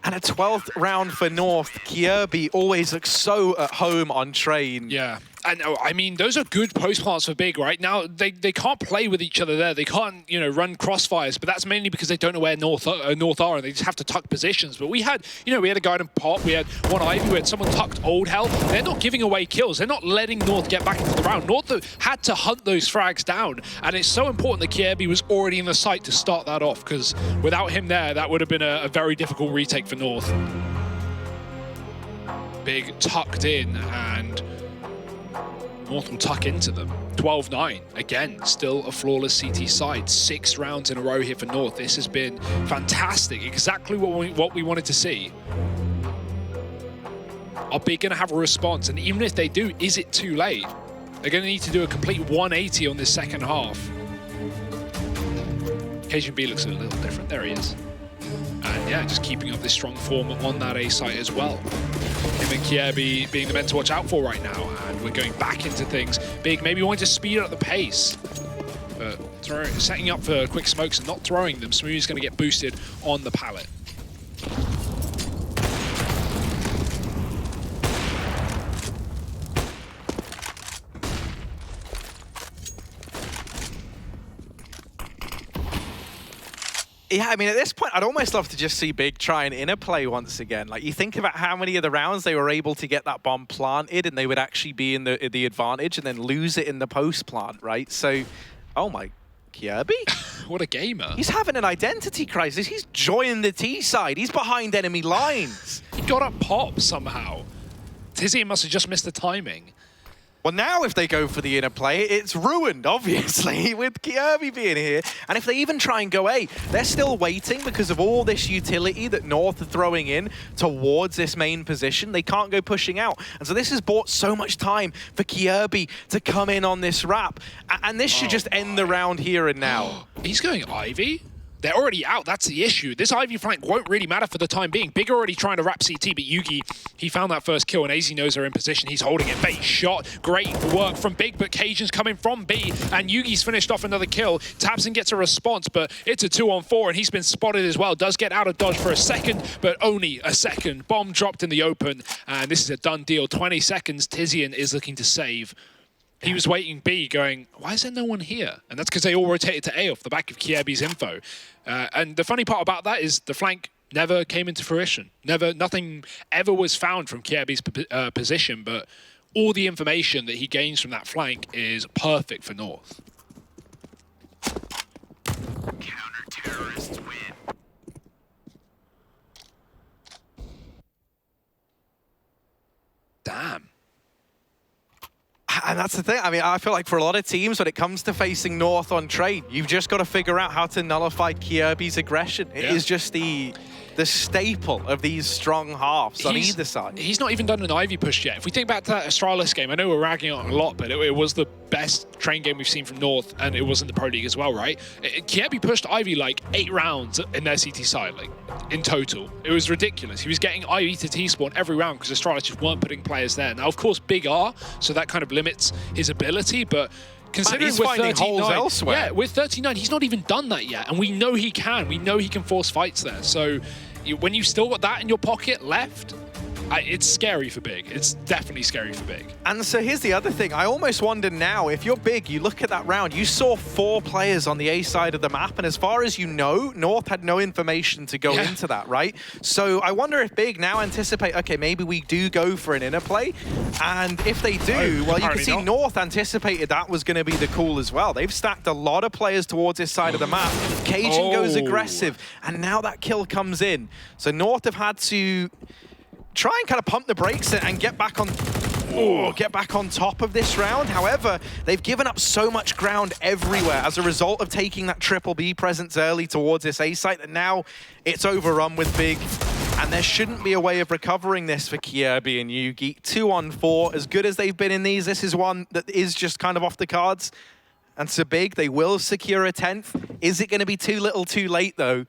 And a 12th round for North. Kjaerbye always looks so at home on train. Yeah. And I mean, those are good post plants for Big, right? Now, they can't play with each other there. They can't, you know, run crossfires, but that's mainly because they don't know where North are, and they just have to tuck positions. But we had, you know, we had a guy in Pop, we had one Ivy, we had someone tucked Old Hell. They're not giving away kills. They're not letting North get back into the round. North had to hunt those frags down, and it's so important that Kjaerbye was already in the site to start that off, because without him there, that would have been a very difficult retake for North. Big tucked in, and North will tuck into them. 12-9. Again, still a flawless CT side. 6 rounds in a row here for North. This has been fantastic. Exactly what we wanted to see. Are Big going to have a response? And even if they do, is it too late? They're going to need to do a complete 180 on this second half. Cajun B looks a little different. There he is. And yeah, just keeping up this strong form on that A site as well. Him and Kjaerbye being the men to watch out for right now, and we're going back into things. Big maybe wanting to speed up the pace, but setting up for quick smokes and not throwing them. Smooth's going to get boosted on the pallet. Yeah, I mean, at this point, I'd almost love to just see Big try an inner play once again. Like, you think about how many of the rounds they were able to get that bomb planted and they would actually be in the advantage and then lose it in the post plant, right? So, oh my, Kjaerbye? What a gamer. He's having an identity crisis. He's joined the T side. He's behind enemy lines. He got up Pop somehow. Tizian must have just missed the timing. Well, now if they go for the inner play, it's ruined, obviously, with Kjaerbye being here. And if they even try and go A, they're still waiting because of all this utility that North are throwing in towards this main position. They can't go pushing out. And so this has bought so much time for Kjaerbye to come in on this wrap. And this should just end the round here and now. He's going Ivy? They're already out, that's the issue. This Ivy flank won't really matter for the time being. Big already trying to wrap CT, but Yugi, he found that first kill, and AZ knows they're in position. He's holding it, bait shot. Great work from Big, but Cajun's coming from B, and Yugi's finished off another kill. Tabson gets a response, but it's a 2-on-4, and he's been spotted as well. Does get out of dodge for a second, but only a second. Bomb dropped in the open, and this is a done deal. 20 seconds, Tizian is looking to save. He was waiting B, going, why is there no one here? And that's because they all rotated to A off the back of Kjaerbye's info. And the funny part about that is the flank never came into fruition. Nothing ever was found from Kjaerbye's position, but all the information that he gains from that flank is perfect for North. Counter-terrorists win. Damn. And that's the thing. I mean, I feel like for a lot of teams, when it comes to facing North on trade, you've just got to figure out how to nullify Kjaerbye's aggression. It is just the staple of these strong halves on either side. He's not even done an Ivy push yet. If we think back to that Astralis game, I know we're ragging on it a lot, but it was the best train game we've seen from North, and it was in the Pro League as well, right? Kjaerbye pushed Ivy like 8 rounds in their CT side, like in total. It was ridiculous. He was getting Ivy to T-spawn every round because Astralis just weren't putting players there. Now, of course, Big R, so that kind of limits his ability, but considering he's with finding 39, holes elsewhere. Yeah, with 39, he's not even done that yet, and we know he can. We know he can force fights there. So when you've still got that in your pocket left, it's scary for Big. It's definitely scary for Big. And so here's the other thing. I almost wonder now, if you're Big, you look at that round, you saw 4 players on the A side of the map, and as far as you know, North had no information to go into that, right? So I wonder if Big now anticipate, okay, maybe we do go for an inner play, and if they do, well, you can see North anticipated that was going to be the call as well. They've stacked a lot of players towards this side of the map. Cajun goes aggressive, and now that kill comes in. So North have had to try and kind of pump the brakes and get back on top of this round. However, they've given up so much ground everywhere as a result of taking that triple B presence early towards this A site that now it's overrun with Big And there shouldn't be a way of recovering this for Kierby and Yugi. 2 on 4, as good as they've been in these, this is one that is just kind of off the cards. And so big, they will secure a 10th. Is it going to be too little too late, though?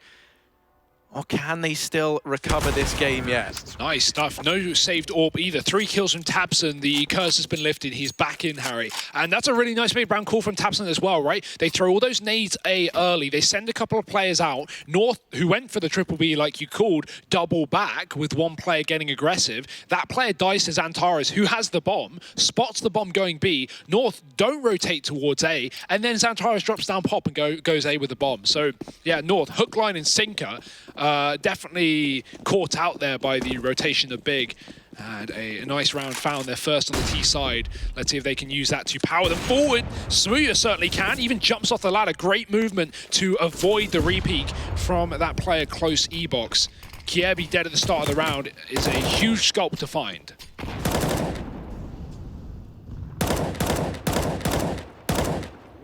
Or can they still recover this game yet? Nice stuff. No saved AWP either. 3 kills from Tabson. The curse has been lifted. He's back in, Harry. And that's a really nice mid-round call from Tabson as well, right? They throw all those nades A early. They send a couple of players out. North, who went for the triple B like you called, double back with one player getting aggressive. That player dies to Xantares, who has the bomb, spots the bomb going B. North don't rotate towards A. And then Xantares drops down pop and goes A with the bomb. So, yeah, North, hook, line, and sinker. Definitely caught out there by the rotation of Big. And a nice round found, their first on the T side. Let's see if they can use that to power them forward. Smooya certainly can, even jumps off the ladder. Great movement to avoid the repeat from that player close E-box. Kierby dead at the start of the round is a huge sculpt to find.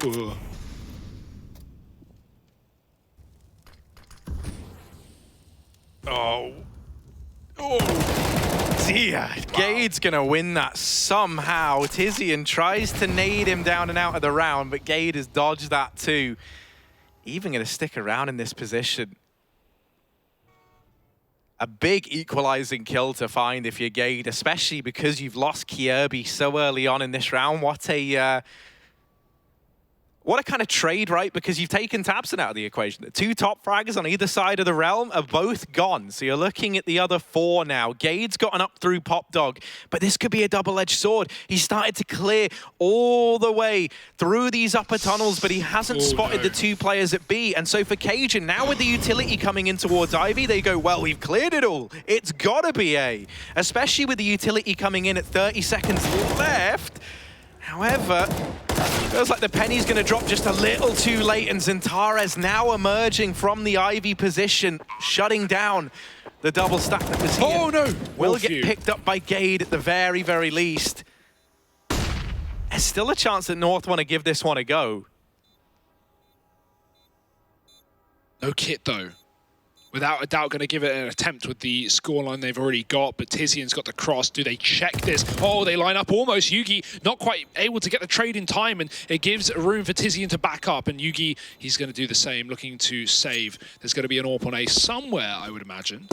Ugh. Oh dear. Wow. Gade's gonna win that somehow. Tizian tries to nade him down and out of the round, but Gade has dodged that too. Even gonna stick around in this position. A big equalizing kill to find if you're Gade, especially because you've lost Kierby so early on in this round. What a kind of trade, right? Because you've taken Tabson out of the equation. The 2 top fraggers on either side of the realm are both gone. So you're looking at the other 4 now. Gade's gotten up through Pop Dog, but this could be a double-edged sword. He started to clear all the way through these upper tunnels, but he hasn't spotted the 2 players at B. And so for Cajun, now with the utility coming in towards Ivy, they go, well, we've cleared it all. It's gotta be A. Especially with the utility coming in at 30 seconds left. However, feels like the penny's going to drop just a little too late, and Xantares now emerging from the Ivy position, shutting down the double stack that was here. Oh no! Will get picked up by Gade at the very, very least. There's still a chance that North want to give this one a go. No kit though. Without a doubt, going to give it an attempt with the scoreline they've already got, but Tizian's got the cross. Do they check this? Oh, they line up almost. Yugi not quite able to get the trade in time, and it gives room for Tizian to back up, and Yugi, he's going to do the same, looking to save. There's going to be an AWP on A somewhere, I would imagine.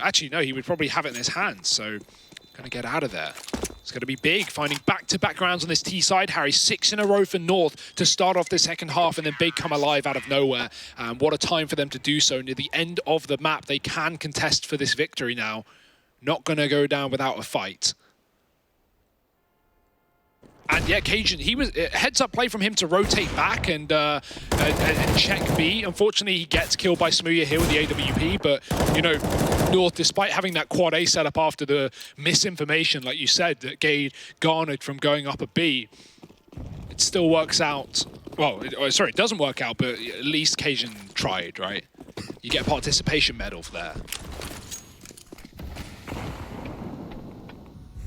Actually, no, he would probably have it in his hands, so going to get out of there. It's going to be Big, finding back-to-back rounds on this T side. Harry, 6 in a row for North to start off the second half, and then Big come alive out of nowhere. What a time for them to do so. Near the end of the map, they can contest for this victory now. Not going to go down without a fight. And yeah, Cajun, he was heads-up play from him to rotate back and check B. Unfortunately, he gets killed by Smooya here with the AWP, but, you know, North, despite having that quad A setup after the misinformation, like you said, that Gade garnered from going up a B, it still works out. Well, sorry, it doesn't work out, but at least Cajun tried, right? You get a participation medal for that.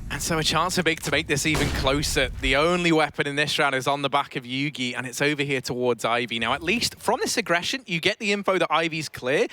And so a chance for Big to make this even closer. The only weapon in this round is on the back of Yugi, and it's over here towards Ivy. Now, at least from this aggression, you get the info that Ivy's clear,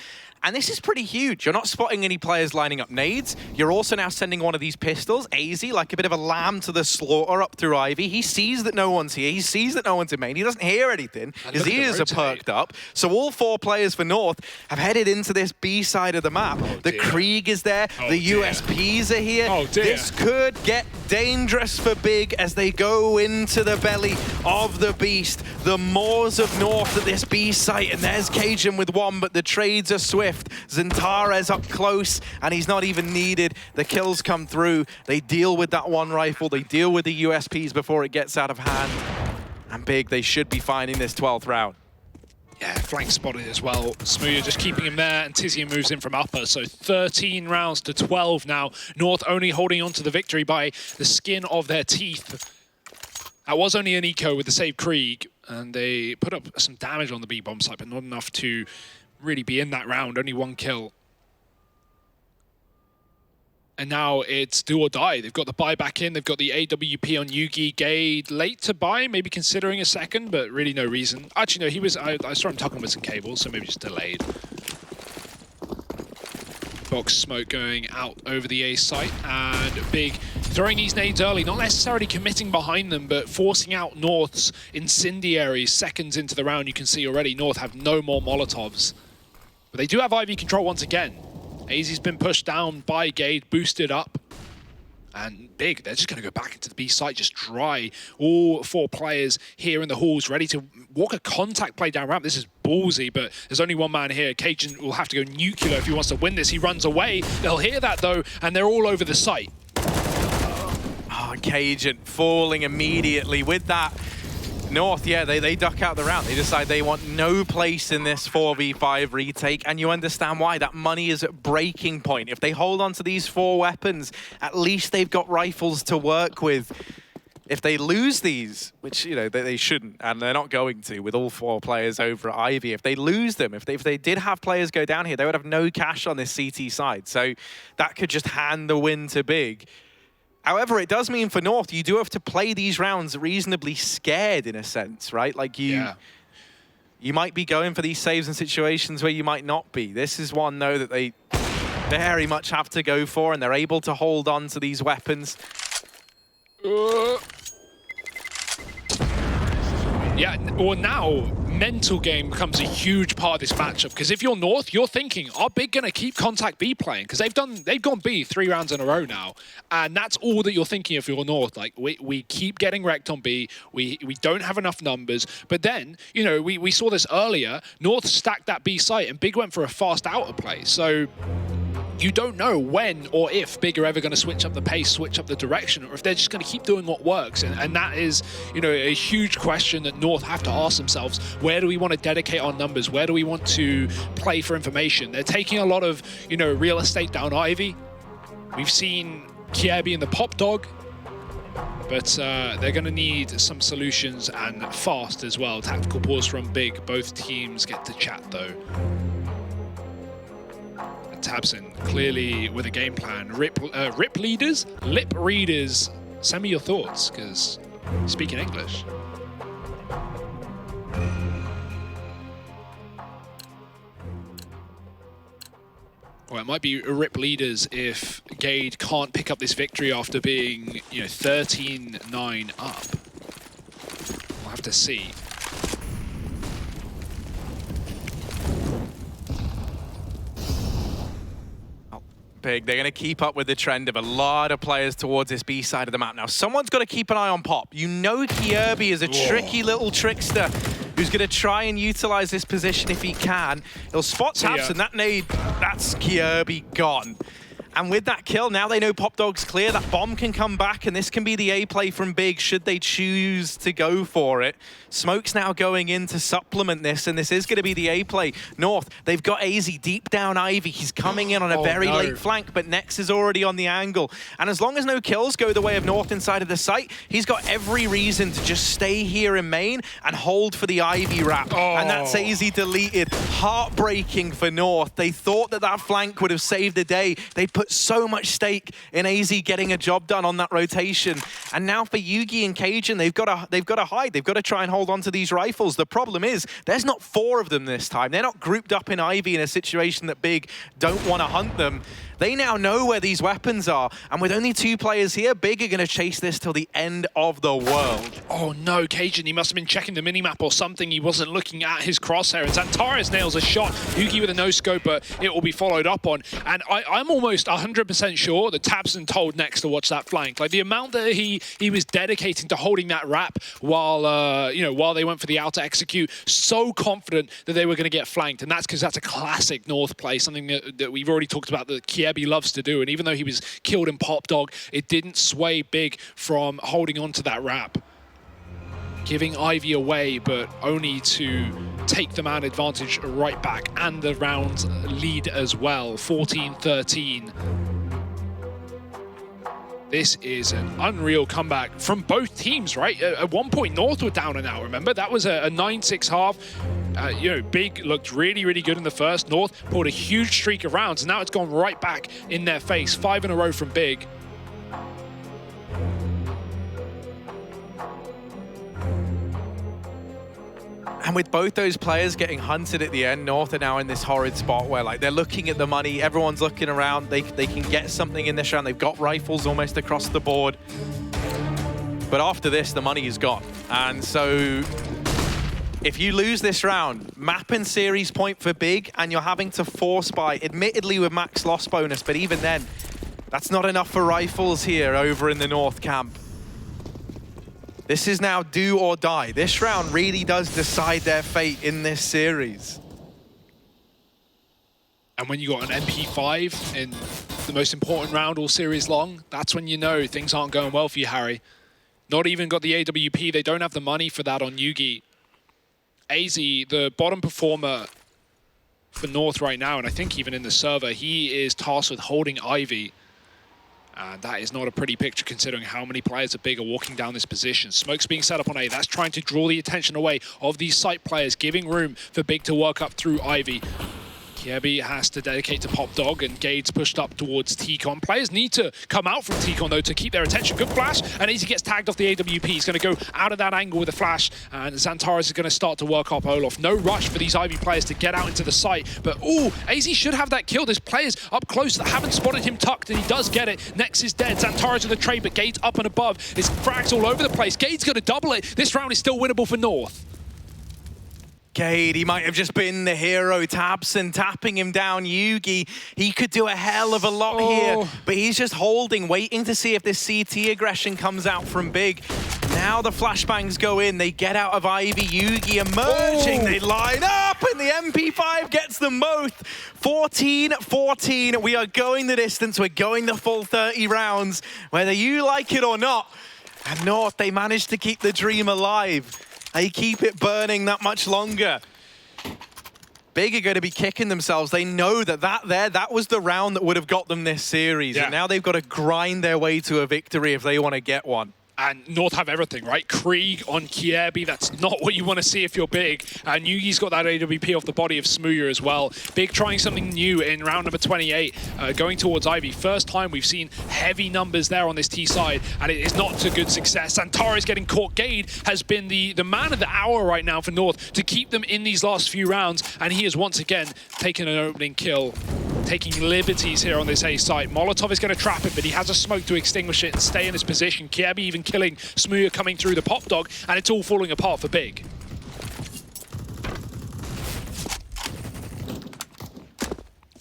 and this is pretty huge. You're not spotting any players lining up nades. You're also now sending one of these pistols, AZ, like a bit of a lamb to the slaughter up through Ivy. He sees that no one's here. He sees that no one's in main. He doesn't hear anything. His ears are perked up. So all 4 players for North have headed into this B side of the map. The Krieg is there. The USPs are here. This could get dangerous for Big as they go into the belly of the beast. The Moors of North at this B site, and there's Cajun with 1, but the trades are swift. Xantares up close, and he's not even needed. The kills come through. They deal with that 1 rifle. They deal with the USPs before it gets out of hand. And Big, they should be finding this 12th round. Yeah, flank spotted as well. Smooya just keeping him there, and Tizian moves in from upper. So 13 rounds to 12 now. North only holding on to the victory by the skin of their teeth. That was only an eco with the save Krieg, and they put up some damage on the B-bomb site, but not enough to really be in that round. Only 1 kill. And now it's do or die. They've got the buy back in. They've got the AWP on Yugi. Gade late to buy, maybe considering a second, but really no reason. Actually, no, he was. I saw him tucking with some cables, so maybe just delayed. box smoke going out over the A site, and Big throwing these nades early, not necessarily committing behind them, but forcing out North's incendiaries seconds into the round. You can see already North have no more Molotovs. But they do have IV control once again. AZ's been pushed down by Gade, boosted up. And Big, they're just going to go back into the B site, just dry. All 4 players here in the halls ready to walk a contact play down ramp. This is ballsy, but there's only one man here. Cajun will have to go nuclear if he wants to win this. He runs away. They'll hear that, though, and they're all over the site. Oh, Cajun falling immediately with that. North, yeah, they duck out the round. They decide they want no place in this 4v5 retake, and you understand why. That money is at breaking point. If they hold on to these 4 weapons, at least they've got rifles to work with. If they lose these, which, you know, they shouldn't, and they're not going to with all 4 players over at Ivy, if they lose them, if they did have players go down here, they would have no cash on this CT side. So that could just hand the win to Big. However, it does mean for North, you do have to play these rounds reasonably scared in a sense, right? Like you might be going for these saves in situations where you might not be. This is one, though, that they very much have to go for, and they're able to hold on to these weapons. Yeah, or now, mental game becomes a huge part of this matchup, because if you're North, you're thinking, are Big going to keep Contact B playing? Because they've gone B 3 rounds in a row now, and that's all that you're thinking if you're North. Like, we keep getting wrecked on B, we don't have enough numbers, but then, you know, we saw this earlier, North stacked that B site, and Big went for a fast outer play, so you don't know when or if Big are ever going to switch up the pace, switch up the direction, or if they're just going to keep doing what works. And that is, you know, a huge question that North have to ask themselves. Where do we want to dedicate our numbers? Where do we want to play for information? They're taking a lot of, you know, real estate down Ivy. We've seen Kiebi and the Pop Dog, but they're going to need some solutions, and fast as well. Tactical pause from Big. Both teams get to chat, though. Tabson clearly with a game plan. Lip readers, send me your thoughts, because speaking English. Well, it might be rip leaders if Gade can't pick up this victory after being, you know, 13-9 up. We'll have to see. Big. They're going to keep up with the trend of a lot of players towards this B side of the map. Now, someone's got to keep an eye on Pop. You know Kiebi is a tricky little trickster who's going to try and utilize this position if he can. He'll spot Tabs, and that nade, that's Kiebi gone. And with that kill, now they know Pop Dog's clear. That bomb can come back, and this can be the A play from Big should they choose to go for it. Smoke's now going in to supplement this, and this is going to be the A play. North, they've got AZ deep down Ivy. He's coming in on a very late flank, but Nex is already on the angle. And as long as no kills go the way of North inside of the site, he's got every reason to just stay here in main and hold for the Ivy wrap. And that's AZ deleted. Heartbreaking for North. They thought that that flank would have saved the day. They put so much stake in AZ getting a job done on that rotation. And now for Yugi and Cajun, they've got to hide. They've got to try and hold on to these rifles. The problem is there's not 4 of them this time. They're not grouped up in Ivy in a situation that Big don't want to hunt them. They now know where these weapons are, and with only 2 players here, Big are going to chase this till the end of the world. Oh no, Cajun, he must have been checking the minimap or something. He wasn't looking at his crosshair, and Zantares nails a shot. Yugi with a no-scope, but it will be followed up on. And I'm almost 100% sure that Tabson told Nex to watch that flank. Like, the amount that he was dedicating to holding that wrap while, you know, while they went for the outer execute, so confident that they were going to get flanked. And that's because that's a classic North play, something that we've already talked about that Kiebi loves to do. And even though he was killed in Pop Dog, it didn't sway Big from holding on to that wrap. Giving Ivy away, but only to take the man advantage right back, and the round lead as well, 14-13. This is an unreal comeback from both teams, right? At one point, North were down and out, remember? That was a 9-6 half. You know, Big looked really, really good in the first. North pulled a huge streak of rounds, and now it's gone right back in their face. 5 in a row from Big. And And with both those players getting hunted at the end, North are now in this horrid spot where like they're looking at the money, everyone's looking around, they can get something in this round. They've got rifles almost across the board. But after this, the money is gone. And so if you lose this round, map and series point for Big, and you're having to force buy, admittedly with max loss bonus, but even then, that's not enough for rifles here over in the North camp. This is now do or die. This round really does decide their fate in this series. And when you got an MP5 in the most important round all series long, that's when you know things aren't going well for you, Harry. Not even got the AWP. They don't have the money for that on Yugi. AZ, the bottom performer for North right now, and I think even in the server, he is tasked with holding Ivy. And that is not a pretty picture considering how many players are Big are walking down this position. Smoke's being set up on A. That's trying to draw the attention away of these site players, giving room for Big to work up through Ivy. Kiebi has to dedicate to Pop Dog, and Gade's pushed up towards T-Con. Players need to come out from T-Con, though, to keep their attention. Good flash, and AZ gets tagged off the AWP. He's going to go out of that angle with a flash, and Xantares is going to start to work up Olaf. No rush for these Ivy players to get out into the site, but ooh, AZ should have that kill. There's players up close that haven't spotted him tucked, and he does get it. Nex is dead. Xantares with the trade, but Gade's up and above. His frags all over the place. Gade's going to double it. This round is still winnable for North. Gade, he might have just been the hero. Tabson tapping him down. Yugi, he could do a hell of a lot here, but he's just holding, waiting to see if this CT aggression comes out from Big. Now the flashbangs go in, they get out of Ivy. Yugi emerging, they line up, and the MP5 gets them both. 14-14, we are going the distance, we're going the full 30 rounds, whether you like it or not. And North, they managed to keep the dream alive. They keep it burning that much longer. Big are going to be kicking themselves. They know that was the round that would have got them this series. Yeah. And now they've got to grind their way to a victory if they want to get one. And North have everything, right? Krieg on Kiebi, that's not what you want to see if you're Big. And Yugi's got that AWP off the body of Smooya as well. Big trying something new in round number 28, going towards Ivy. First time we've seen heavy numbers there on this T side, and it is not to good success. Xantares getting caught. Gade has been the man of the hour right now for North to keep them in these last few rounds, and he has once again taken an opening kill. Taking liberties here on this A site. Molotov is going to trap it, but he has a smoke to extinguish it and stay in his position. Kiebi even killing Smooya coming through the Pop Dog, and it's all falling apart for Big.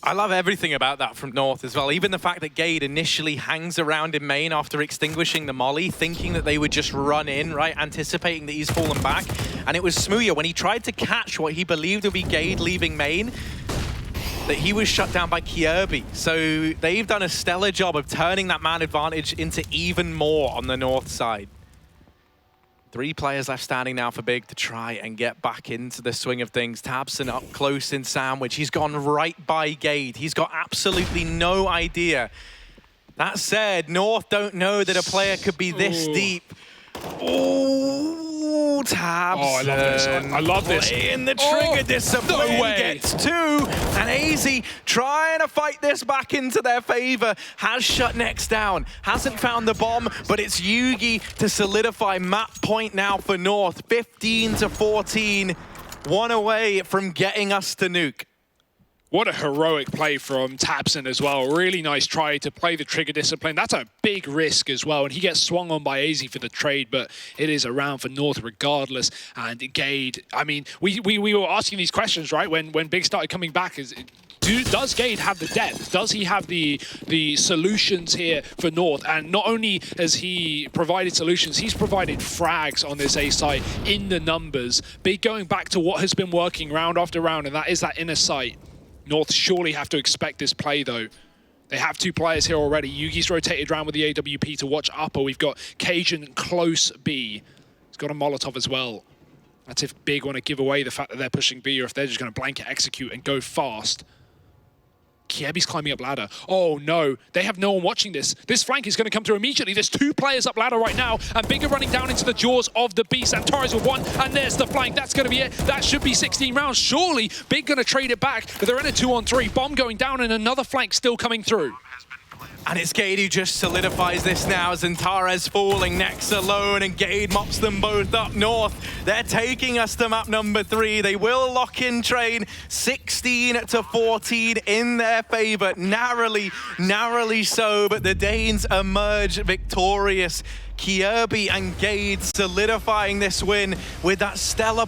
I love everything about that from North as well. Even the fact that Gade initially hangs around in main after extinguishing the molly, thinking that they would just run in, right? Anticipating that he's fallen back. And it was Smooya, when he tried to catch what he believed would be Gade leaving main, that he was shut down by Kiebi. So they've done a stellar job of turning that man advantage into even more on the North side. 3 players left standing now for Big to try and get back into the swing of things. Tabson up close in sandwich. He's gone right by Gade. He's got absolutely no idea. That said, North don't know that a player could be this deep. Ooh, Tabson. Oh, I love this. I love this. In the trigger discipline, no way. gets 2. And AZ trying to fight this back into their favor. Has shut Nex down. Hasn't found the bomb, but it's Yugi to solidify map point now for North. 15-14. 1 away from getting us to nuke. What a heroic play from Tabson as well. Really nice try to play the trigger discipline. That's a big risk as well. And he gets swung on by AZ for the trade, but it is a round for North regardless. And Gade, I mean, we were asking these questions, right? When Big started coming back, does Gade have the depth? Does he have the solutions here for North? And not only has he provided solutions, he's provided frags on this A site in the numbers. Big going back to what has been working round after round, and that is that inner sight. North surely have to expect this play, though. They have 2 players here already. Yugi's rotated around with the AWP to watch upper. We've got Cajun close B. He's got a Molotov as well. That's if Big want to give away the fact that they're pushing B, or if they're just going to blanket execute and go fast. Kiebi's climbing up ladder. Oh no, they have no one watching this. This flank is going to come through immediately. There's 2 players up ladder right now, and Big are running down into the jaws of the beast. And Torres with 1, and there's the flank. That's going to be it. That should be 16 rounds. Surely Big going to trade it back, but they're in a 2-on-3. Bomb going down, and another flank still coming through. And it's Gade who just solidifies this now. Zantares falling, Nex alone, and Gade mops them both up north. They're taking us to map number 3. They will lock in train, 16-14 in their favor. Narrowly so, but the Danes emerge victorious. Kjaerbye and Gade solidifying this win with that stellar